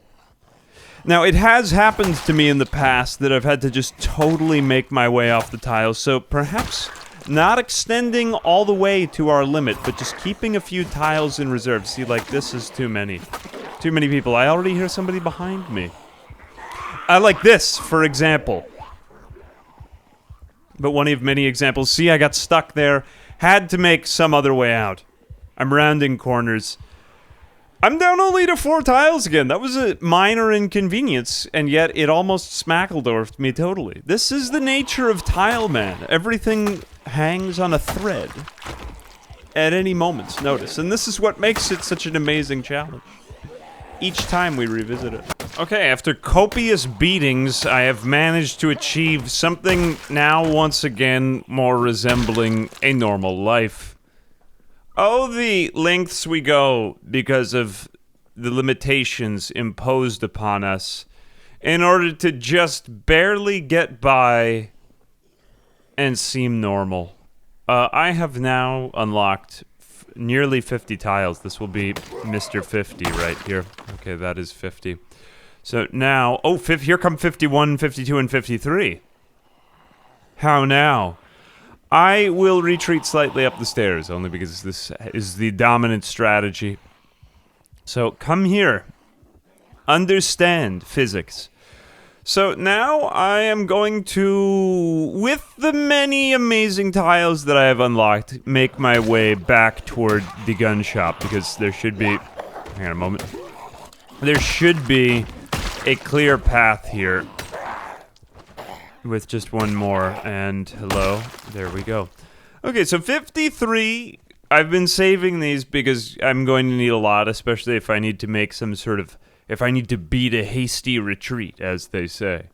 Now, it has happened to me in the past that I've had to just totally make my way off the tiles, so perhaps not extending all the way to our limit, but just keeping a few tiles in reserve. See, like, this is too many. Too many people. I already hear somebody behind me. I like this, for example. But one of many examples. See, I got stuck there. Had to make some other way out. I'm rounding corners. I'm down only to 4 tiles again. That was a minor inconvenience, and yet it almost smackledorfed me totally. This is the nature of TILEMAN. Everything hangs on a thread at any moment's notice, and this is what makes it such an amazing challenge. Each time we revisit it. Okay, after copious beatings, I have managed to achieve something now once again more resembling a normal life. Oh, the lengths we go because of the limitations imposed upon us in order to just barely get by and seem normal. I have now unlocked nearly 50 tiles. This will be Mr. 50 right here. Okay, that is 50. So now, oh, here come 51, 52, and 53. How now? I will retreat slightly up the stairs, only because this is the dominant strategy. So, come here. Understand physics. So, now I am going to, with the many amazing tiles that I have unlocked, make my way back toward the gun shop, because there should be... Hang on a moment. There should be a clear path here. With just one more, and hello, there we go. Okay, so 53, I've been saving these because I'm going to need a lot, especially if I need to make some sort of, if I need to beat a hasty retreat, as they say.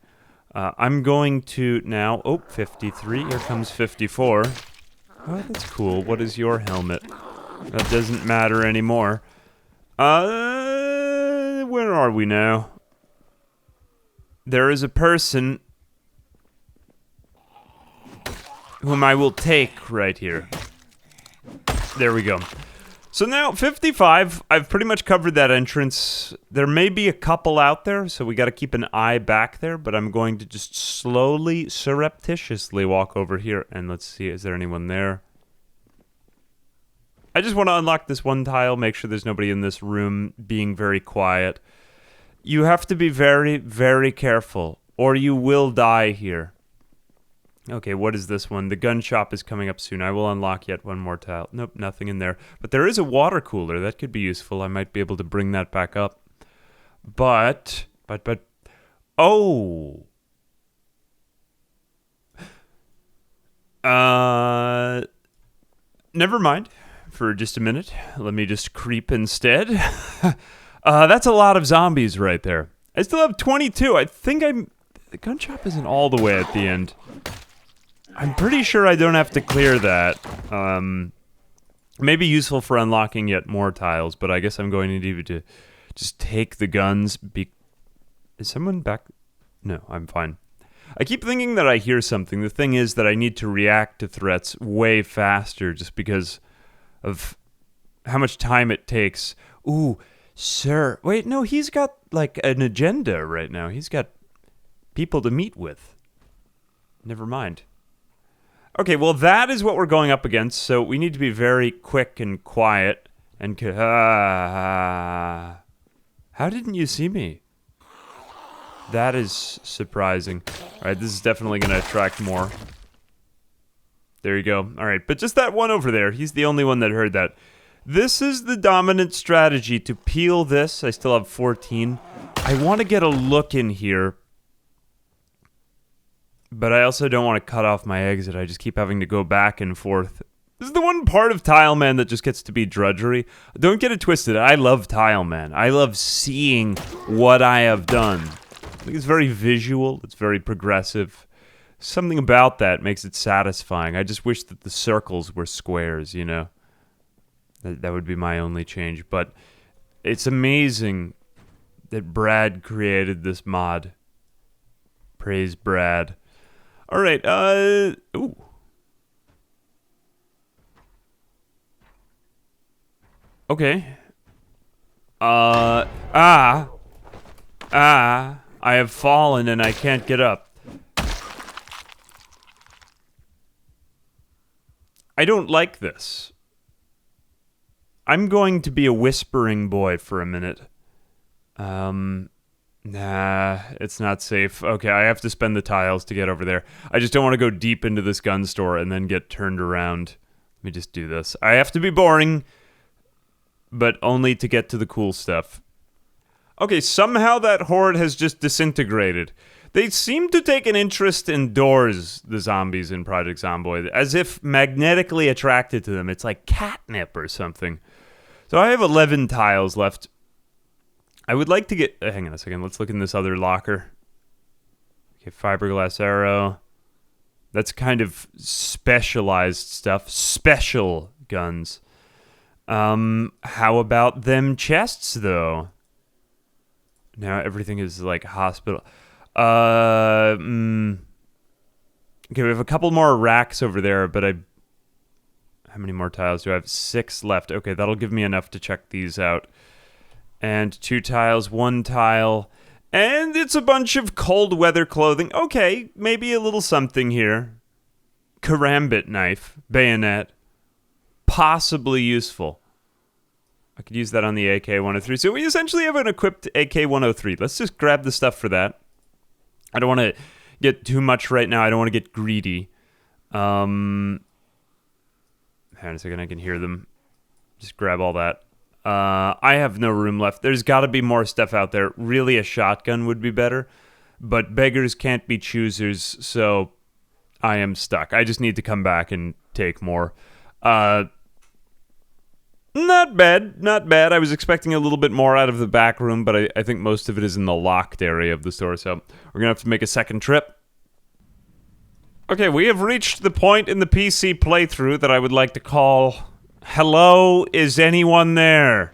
I'm going to now, oh, 53, here comes 54. Oh, that's cool, what is your helmet? That doesn't matter anymore. Where are we now? There is a person whom I will take right here. There we go. So now, 55, I've pretty much covered that entrance. There may be a couple out there, so we gotta keep an eye back there, but I'm going to just slowly, surreptitiously walk over here, and let's see, is there anyone there? I just want to unlock this one tile, make sure there's nobody in this room, being very quiet. You have to be very, very careful, or you will die here. Okay, what is this one? The gun shop is coming up soon. I will unlock yet one more tile. Nope, nothing in there. But there is a water cooler. That could be useful. I might be able to bring that back up. But... Oh! Never mind. For just a minute. Let me just creep instead. That's a lot of zombies right there. I still have 22. I think the gun shop isn't all the way at the end. I'm pretty sure I don't have to clear that. Maybe useful for unlocking yet more tiles, but I guess I'm going to need to just take the guns. Is someone back? No, I'm fine. I keep thinking that I hear something. The thing is that I need to react to threats way faster just because of how much time it takes. Ooh, sir. Wait, no, he's got like an agenda right now. He's got people to meet with. Never mind. Okay, well, that is what we're going up against, so we need to be very quick and quiet. And how didn't you see me? That is surprising. Alright, this is definitely going to attract more. There you go. Alright, but just that one over there, he's the only one that heard that. This is the dominant strategy, to peel this. I still have 14. I want to get a look in here. But I also don't want to cut off my exit. I just keep having to go back and forth. This is the one part of TILEMAN that just gets to be drudgery. Don't get it twisted. I love TILEMAN. I love seeing what I have done. I think it's very visual. It's very progressive. Something about that makes it satisfying. I just wish that the circles were squares, you know? That would be my only change. But it's amazing that Brad created this mod. Praise Brad. All right, ooh. Okay. I have fallen and I can't get up. I don't like this. I'm going to be a whispering boy for a minute. Nah, it's not safe. Okay, I have to spend the tiles to get over there. I just don't want to go deep into this gun store and then get turned around. Let me just do this. I have to be boring, but only to get to the cool stuff. Okay, somehow that horde has just disintegrated. They seem to take an interest in doors, the zombies in Project Zomboid, as if magnetically attracted to them. It's like catnip or something. So I have 11 tiles left. I would like to get... hang on a second. Let's look in this other locker. Okay, fiberglass arrow. That's kind of specialized stuff. Special guns. How about them chests, though? Now everything is like hospital. Okay, we have a couple more racks over there, but how many more tiles do I have? 6 left. Okay, that'll give me enough to check these out. And 2 tiles, 1 tile, and it's a bunch of cold weather clothing. Okay, maybe a little something here. Karambit knife, bayonet, possibly useful. I could use that on the AK-103. So we essentially have an equipped AK-103. Let's just grab the stuff for that. I don't want to get too much right now. I don't want to get greedy. Hang on a second, I can hear them. Just grab all that. I have no room left. There's got to be more stuff out there. Really, a shotgun would be better. But beggars can't be choosers, so I am stuck. I just need to come back and take more. Not bad, not bad. I was expecting a little bit more out of the back room, but I think most of it is in the locked area of the store, so we're going to have to make a second trip. Okay, we have reached the point in the PC playthrough that I would like to call... Hello, is anyone there?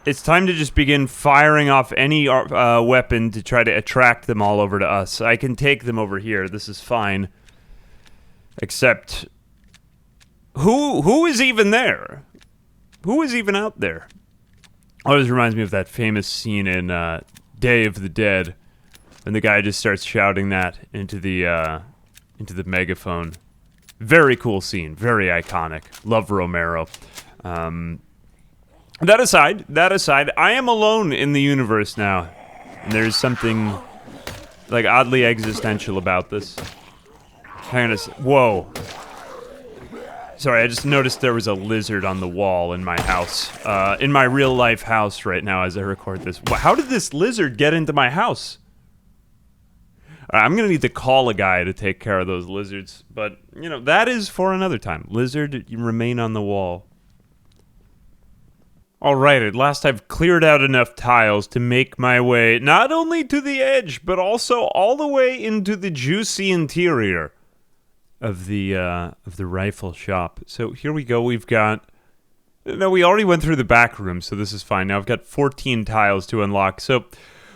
It's time to just begin firing off any weapon to try to attract them all over to us. I can take them over here, this is fine. Except... Who is even there? Who is even out there? Always reminds me of that famous scene in Day of the Dead, when the guy just starts shouting that into the megaphone. Very cool scene, very iconic. Love Romero. That aside, I am alone in the universe now. And there's something like oddly existential about this. Hang on whoa. Sorry, I just noticed there was a lizard on the wall in my house. In my real life house right now as I record this. How did this lizard get into my house? I'm gonna need to call a guy to take care of those lizards, but, you know, that is for another time. Lizard, you remain on the wall. Alright, at last I've cleared out enough tiles to make my way not only to the edge, but also all the way into the juicy interior of the rifle shop. So here we go, we've got... No, we already went through the back room, so this is fine. Now I've got 14 tiles to unlock, so...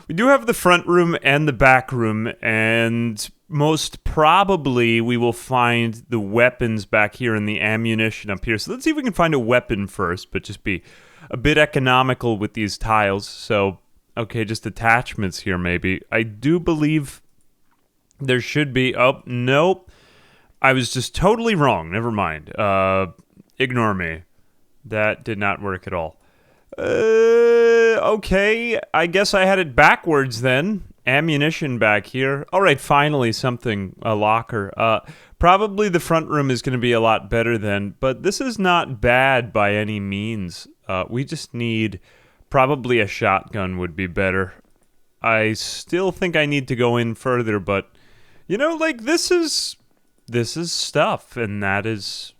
We do have the front room and the back room, and most probably we will find the weapons back here and the ammunition up here. So let's see if we can find a weapon first, but just be a bit economical with these tiles. So Okay, just attachments here, maybe. I do believe there should be... Oh, nope. I was just totally wrong. Never mind. Ignore me. That did not work at all. Okay. I guess I had it backwards then. Ammunition back here. All right, finally something. A locker. Probably the front room is going to be a lot better then, but this is not bad by any means. We just need... Probably a shotgun would be better. I still think I need to go in further, but... You know, like, this is stuff, and that is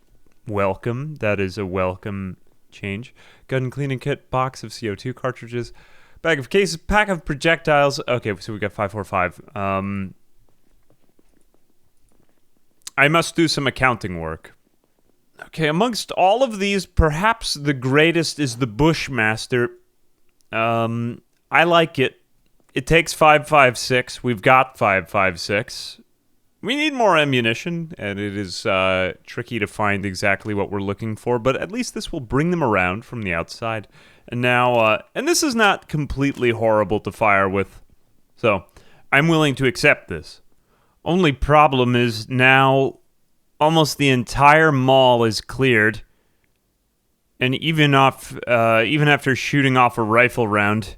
welcome. That is a welcome change. Gun cleaning kit, box of CO2 cartridges, bag of cases, pack of projectiles. Okay, so we got 545. I must do some accounting work. Okay, amongst all of these, perhaps the greatest is the Bushmaster. I like it. It takes 5.56. We've got 5.56. We need more ammunition, and it is tricky to find exactly what we're looking for, but at least this will bring them around from the outside. And now, and this is not completely horrible to fire with, so I'm willing to accept this. Only problem is now almost the entire mall is cleared, and even after shooting off a rifle round,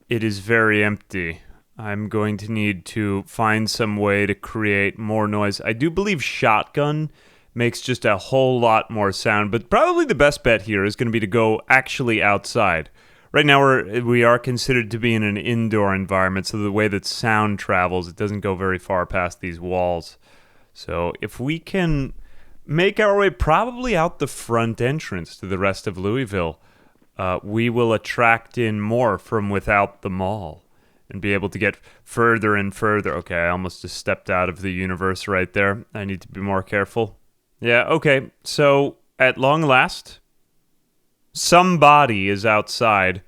it is very empty. I'm going to need to find some way to create more noise. I do believe shotgun makes just a whole lot more sound, but probably the best bet here is going to be to go actually outside. Right now we are considered to be in an indoor environment, so the way that sound travels, it doesn't go very far past these walls. So if we can make our way probably out the front entrance to the rest of Louisville, we will attract in more from without the mall and be able to get further and further. Okay, I almost just stepped out of the universe right there. I need to be more careful. Yeah, okay, so at long last, somebody is outside.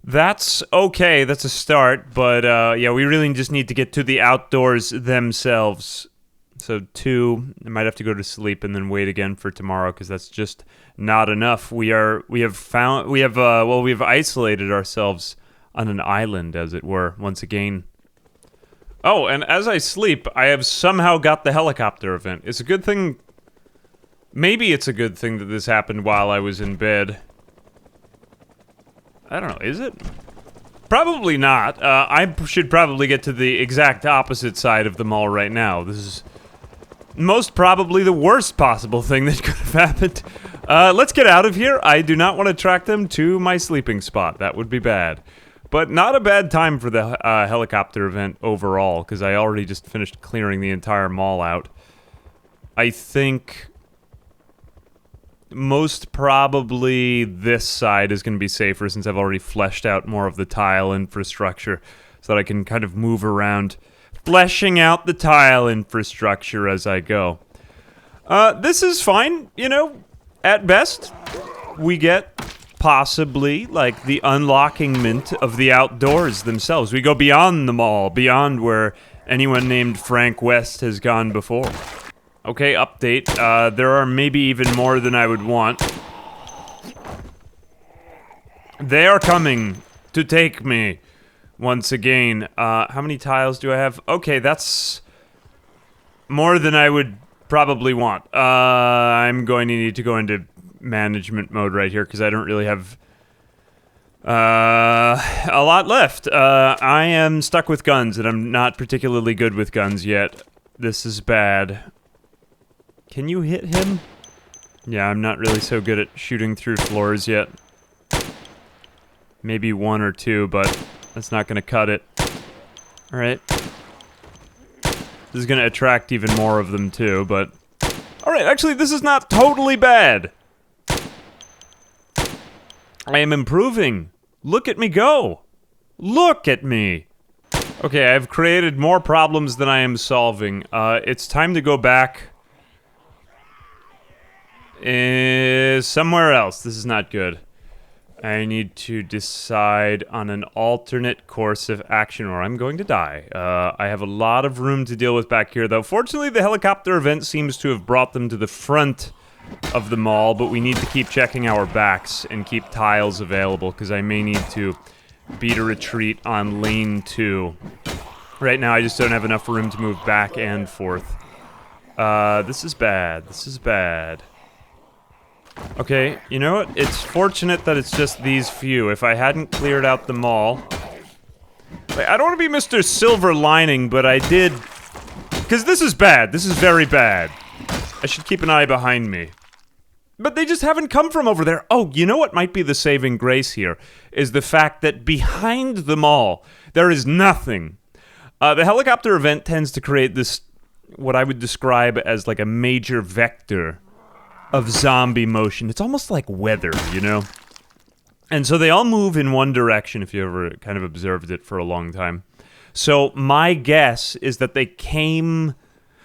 That's okay, that's a start, but yeah, we really just need to get to the outdoors themselves. So 2, I might have to go to sleep and then wait again for tomorrow because that's just not enough. We have isolated ourselves on an island, as it were, once again. Oh, and as I sleep, I have somehow got the helicopter event. It's a good thing. Maybe it's a good thing that this happened while I was in bed. I don't know, is it? Probably not. I should probably get to the exact opposite side of the mall right now. This is most probably the worst possible thing that could have happened. Let's get out of here. I do not want to track them to my sleeping spot. That would be bad. But not a bad time for the helicopter event overall, because I already just finished clearing the entire mall out. I think most probably this side is going to be safer since I've already fleshed out more of the tile infrastructure so that I can kind of move around, fleshing out the tile infrastructure as I go. This is fine, you know, at best. We get possibly like the unlockingment of the outdoors themselves. We go beyond the mall, beyond where anyone named Frank West has gone before. Okay, update. There are maybe even more than I would want. They are coming to take me once again. How many tiles do I have? Okay, that's more than I would probably want. I'm going to need to go into management mode right here because I don't really have a lot left. I am stuck with guns and I'm not particularly good with guns yet. This is bad. Can you hit him? Yeah, I'm not really so good at shooting through floors yet. Maybe 1 or 2, but that's not gonna cut it. Alright. This is gonna attract even more of them too, but... Alright, actually this is not totally bad! I am improving! Look at me go! Look at me! Okay, I've created more problems than I am solving. It's time to go back... somewhere else. This is not good. I need to decide on an alternate course of action or I'm going to die. I have a lot of room to deal with back here though. Fortunately, the helicopter event seems to have brought them to the front of the mall, but we need to keep checking our backs and keep tiles available because I may need to beat a retreat on lane 2. Right now, I just don't have enough room to move back and forth. This is bad. This is bad. Okay, you know what? It's fortunate that it's just these few. If I hadn't cleared out the mall... Like, I don't want to be Mr. Silver Lining, but I did... Because this is bad. This is very bad. I should keep an eye behind me. But they just haven't come from over there. Oh, you know what might be the saving grace here? Is the fact that behind the mall, there is nothing. The helicopter event tends to create this... what I would describe as like a major vector of zombie motion. It's almost like weather, you know? And so they all move in one direction if you ever kind of observed it for a long time. So my guess is that they came...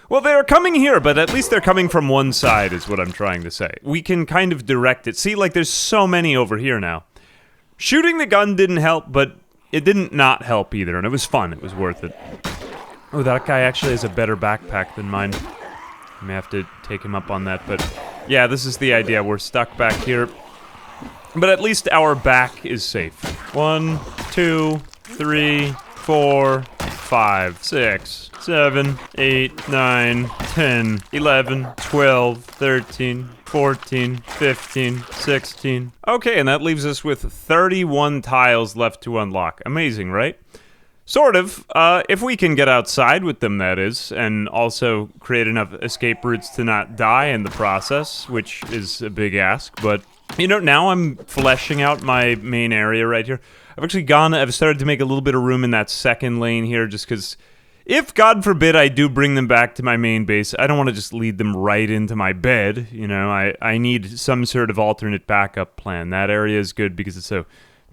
Well, they are coming here, but at least they're coming from one side is what I'm trying to say. We can kind of direct it. See, like there's so many over here now. Shooting the gun didn't help, but it didn't not help either, and it was fun. It was worth it. Oh, that guy actually has a better backpack than mine. I may have to take him up on that, but... Yeah, this is the idea. We're stuck back here. But at least our back is safe. 1, 2, 3, 4, 5, 6, 7, 8, 9, 10, 11, 12, 13, 14, 15, 16. Okay, and that leaves us with 31 tiles left to unlock. Amazing, right? Sort of, if we can get outside with them, that is, and also create enough escape routes to not die in the process, which is a big ask, but, you know, now I'm fleshing out my main area right here. I've started to make a little bit of room in that second lane here, just because, if, God forbid, I do bring them back to my main base, I don't want to just lead them right into my bed, you know, I need some sort of alternate backup plan. That area is good because it's so...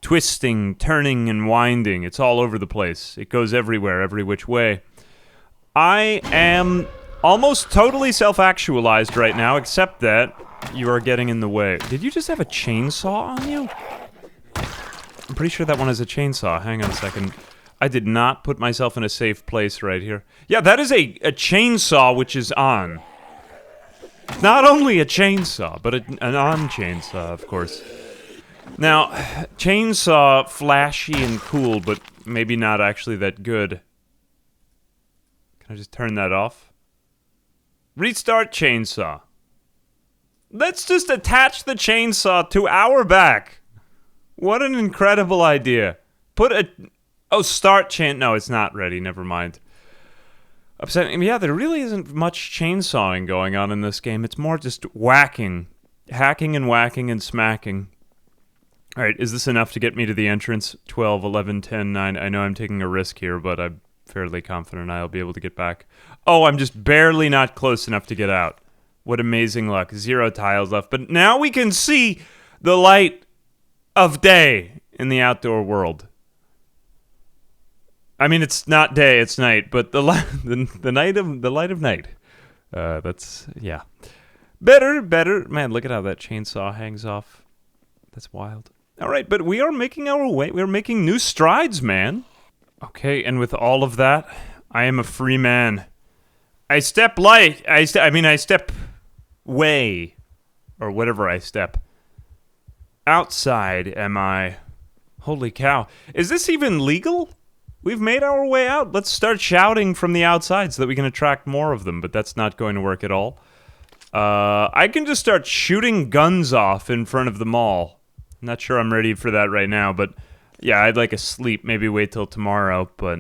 twisting, turning, and winding. It's all over the place. It goes everywhere, every which way. I am almost totally self-actualized right now, except that you are getting in the way. Did you just have a chainsaw on you? I'm pretty sure that one is a chainsaw. Hang on a second. I did not put myself in a safe place right here. Yeah, that is a chainsaw which is on. Not only a chainsaw, but an on chainsaw, of course. Now, chainsaw, flashy and cool, but maybe not actually that good. Can I just turn that off? Restart chainsaw. Let's just attach the chainsaw to our back. What an incredible idea. Put a... Oh, start chain... No, it's not ready, never mind. Upsetting. Yeah, there really isn't much chainsawing going on in this game. It's more just whacking. Hacking and whacking and smacking. Alright, is this enough to get me to the entrance? 12, 11, 10, 9. I know I'm taking a risk here, but I'm fairly confident I'll be able to get back. Oh, I'm just barely not close enough to get out. What amazing luck. 0 tiles left. But now we can see the light of day in the outdoor world. I mean, it's not day, it's night, but the light of night. That's, yeah. Better. Man, look at how that chainsaw hangs off. That's wild. All right, but we are making our way. We are making new strides, man. Okay, and with all of that, I am a free man. I step light. I step way, or whatever I step. Outside, am I? Holy cow. Is this even legal? We've made our way out. Let's start shouting from the outside so that we can attract more of them, but that's not going to work at all. I can just start shooting guns off in front of the mall. Not sure I'm ready for that right now, but yeah, I'd like a sleep. Maybe wait till tomorrow, but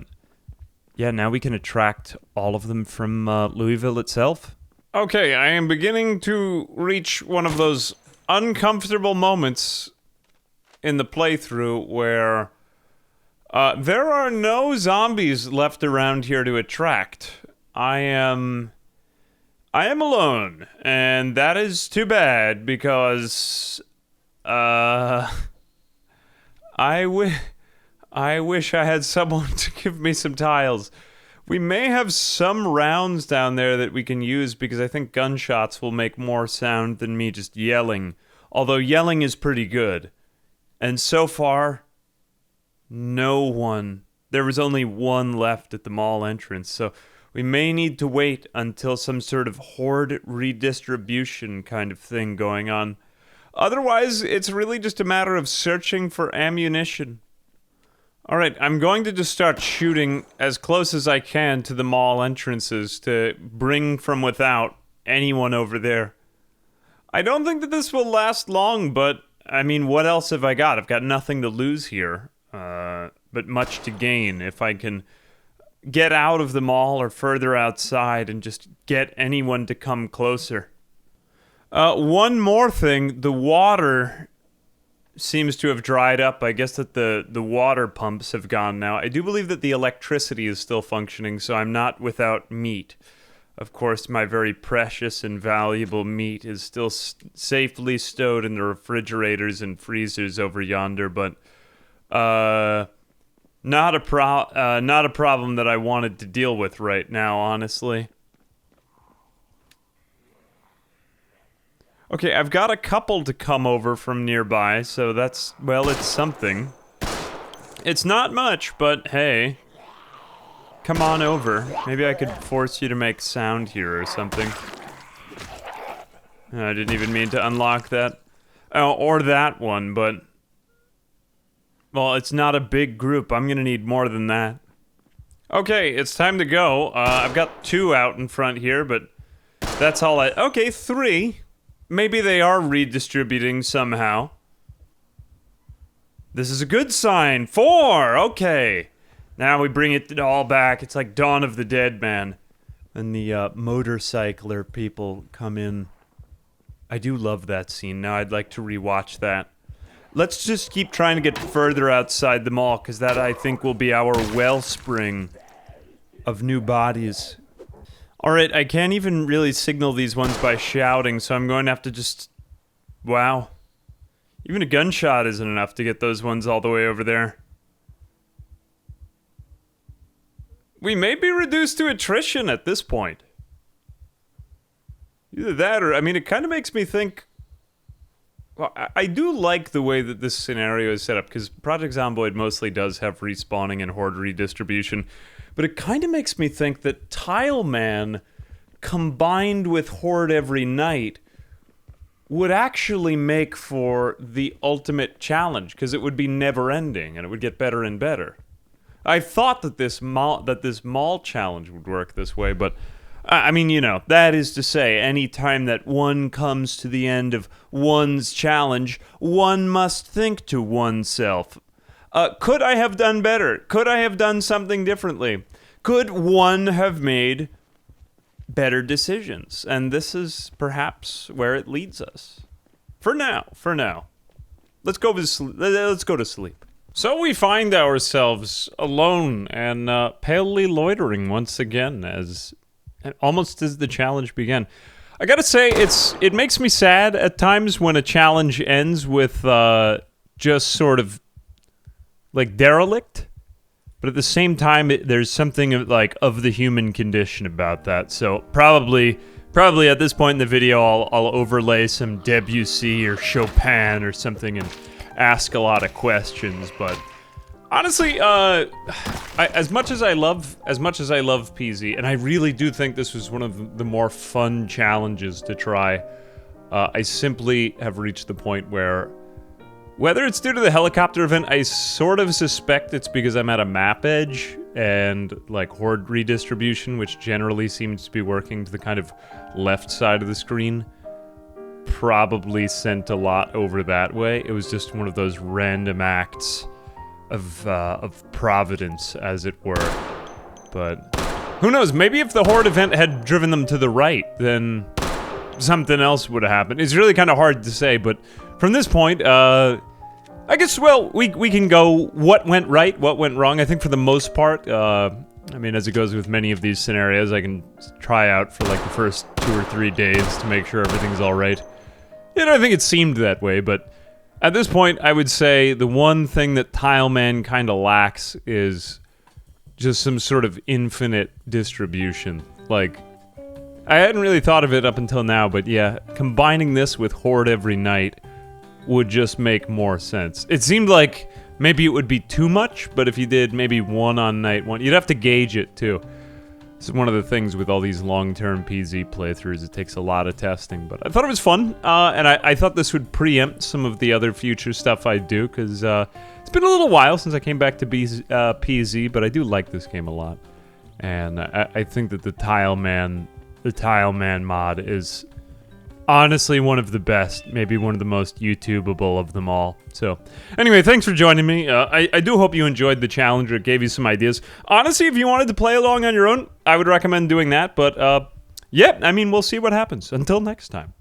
yeah, now we can attract all of them from Louisville itself. Okay, I am beginning to reach one of those uncomfortable moments in the playthrough where there are no zombies left around here to attract. I am alone, and that is too bad because I wish I had someone to give me some tiles. We may have some rounds down there that we can use because I think gunshots will make more sound than me just yelling. Although yelling is pretty good. And so far, no one. There was only one left at the mall entrance, so we may need to wait until some sort of horde redistribution kind of thing going on. Otherwise, it's really just a matter of searching for ammunition. Alright, I'm going to just start shooting as close as I can to the mall entrances to bring from without anyone over there. I don't think that this will last long, but, I mean, what else have I got? I've got nothing to lose here, but much to gain if I can get out of the mall or further outside and just get anyone to come closer. One more thing, the water seems to have dried up. I guess that the water pumps have gone now. I do believe that the electricity is still functioning, so I'm not without meat. Of course, my very precious and valuable meat is still safely stowed in the refrigerators and freezers over yonder, but not a problem that I wanted to deal with right now, honestly. Okay, I've got a couple to come over from nearby, so that's, well, it's something. It's not much, but hey. Come on over. Maybe I could force you to make sound here or something. I didn't even mean to unlock that. Oh, or that one, but... well, it's not a big group. I'm gonna need more than that. Okay, it's time to go. I've got 2 out in front here, but that's all I... okay, 3. Maybe they are redistributing somehow. This is a good sign. 4! Okay. Now we bring it all back. It's like Dawn of the Dead, man. And the motorcycler people come in. I do love that scene. Now I'd like to rewatch that. Let's just keep trying to get further outside the mall, because that, I think, will be our wellspring of new bodies. Alright, I can't even really signal these ones by shouting, so I'm going to have to just... wow. Even a gunshot isn't enough to get those ones all the way over there. We may be reduced to attrition at this point. Either that or, I mean, it kind of makes me think... well, I do like the way that this scenario is set up, because Project Zomboid mostly does have respawning and horde redistribution. But it kind of makes me think that TILEMAN, combined with Horde Every Night, would actually make for the ultimate challenge, because it would be never-ending, and it would get better and better. I thought that this mall challenge would work this way, but, I mean, you know, that is to say, any time that one comes to the end of one's challenge, one must think to oneself, could I have done better? Could I have done something differently? Could one have made better decisions? And this is perhaps where it leads us. For now. Let's go to sleep. So we find ourselves alone and palely loitering once again, almost as the challenge began. I gotta say, it makes me sad at times when a challenge ends with just sort of like derelict, but at the same time, there's something of the human condition about that. So probably at this point in the video, I'll overlay some Debussy or Chopin or something and ask a lot of questions. But honestly, as much as I love PZ, and I really do think this was one of the more fun challenges to try, I simply have reached the point where, whether it's due to the helicopter event, I sort of suspect it's because I'm at a map edge, and like horde redistribution, which generally seems to be working to the kind of left side of the screen, probably sent a lot over that way. It was just one of those random acts of providence, as it were. But who knows? Maybe if the horde event had driven them to the right, then something else would have happened. It's really kind of hard to say, but from this point, I guess, well, we can go what went right, what went wrong. I think for the most part, I mean, as it goes with many of these scenarios, I can try out for like the first 2 or 3 days to make sure everything's all right. You know, I think it seemed that way, but at this point, I would say the one thing that TILEMAN kind of lacks is just some sort of infinite distribution. Like, I hadn't really thought of it up until now, but yeah, combining this with Horde Every Night would just make more sense. It seemed like maybe it would be too much, but if you did maybe one on night one, you'd have to gauge it too. This is one of the things with all these long-term PZ playthroughs. It takes a lot of testing, but I thought it was fun, and I thought this would preempt some of the other future stuff I do, because It's been a little while since I came back to PZ, but I do like this game a lot. And I think that the TILEMAN mod is honestly one of the best, maybe one of the most YouTubeable of them all. So, anyway, thanks for joining me. I do hope you enjoyed the challenge, or it gave you some ideas. Honestly, if you wanted to play along on your own, I would recommend doing that. But, yeah, I mean, we'll see what happens. Until next time.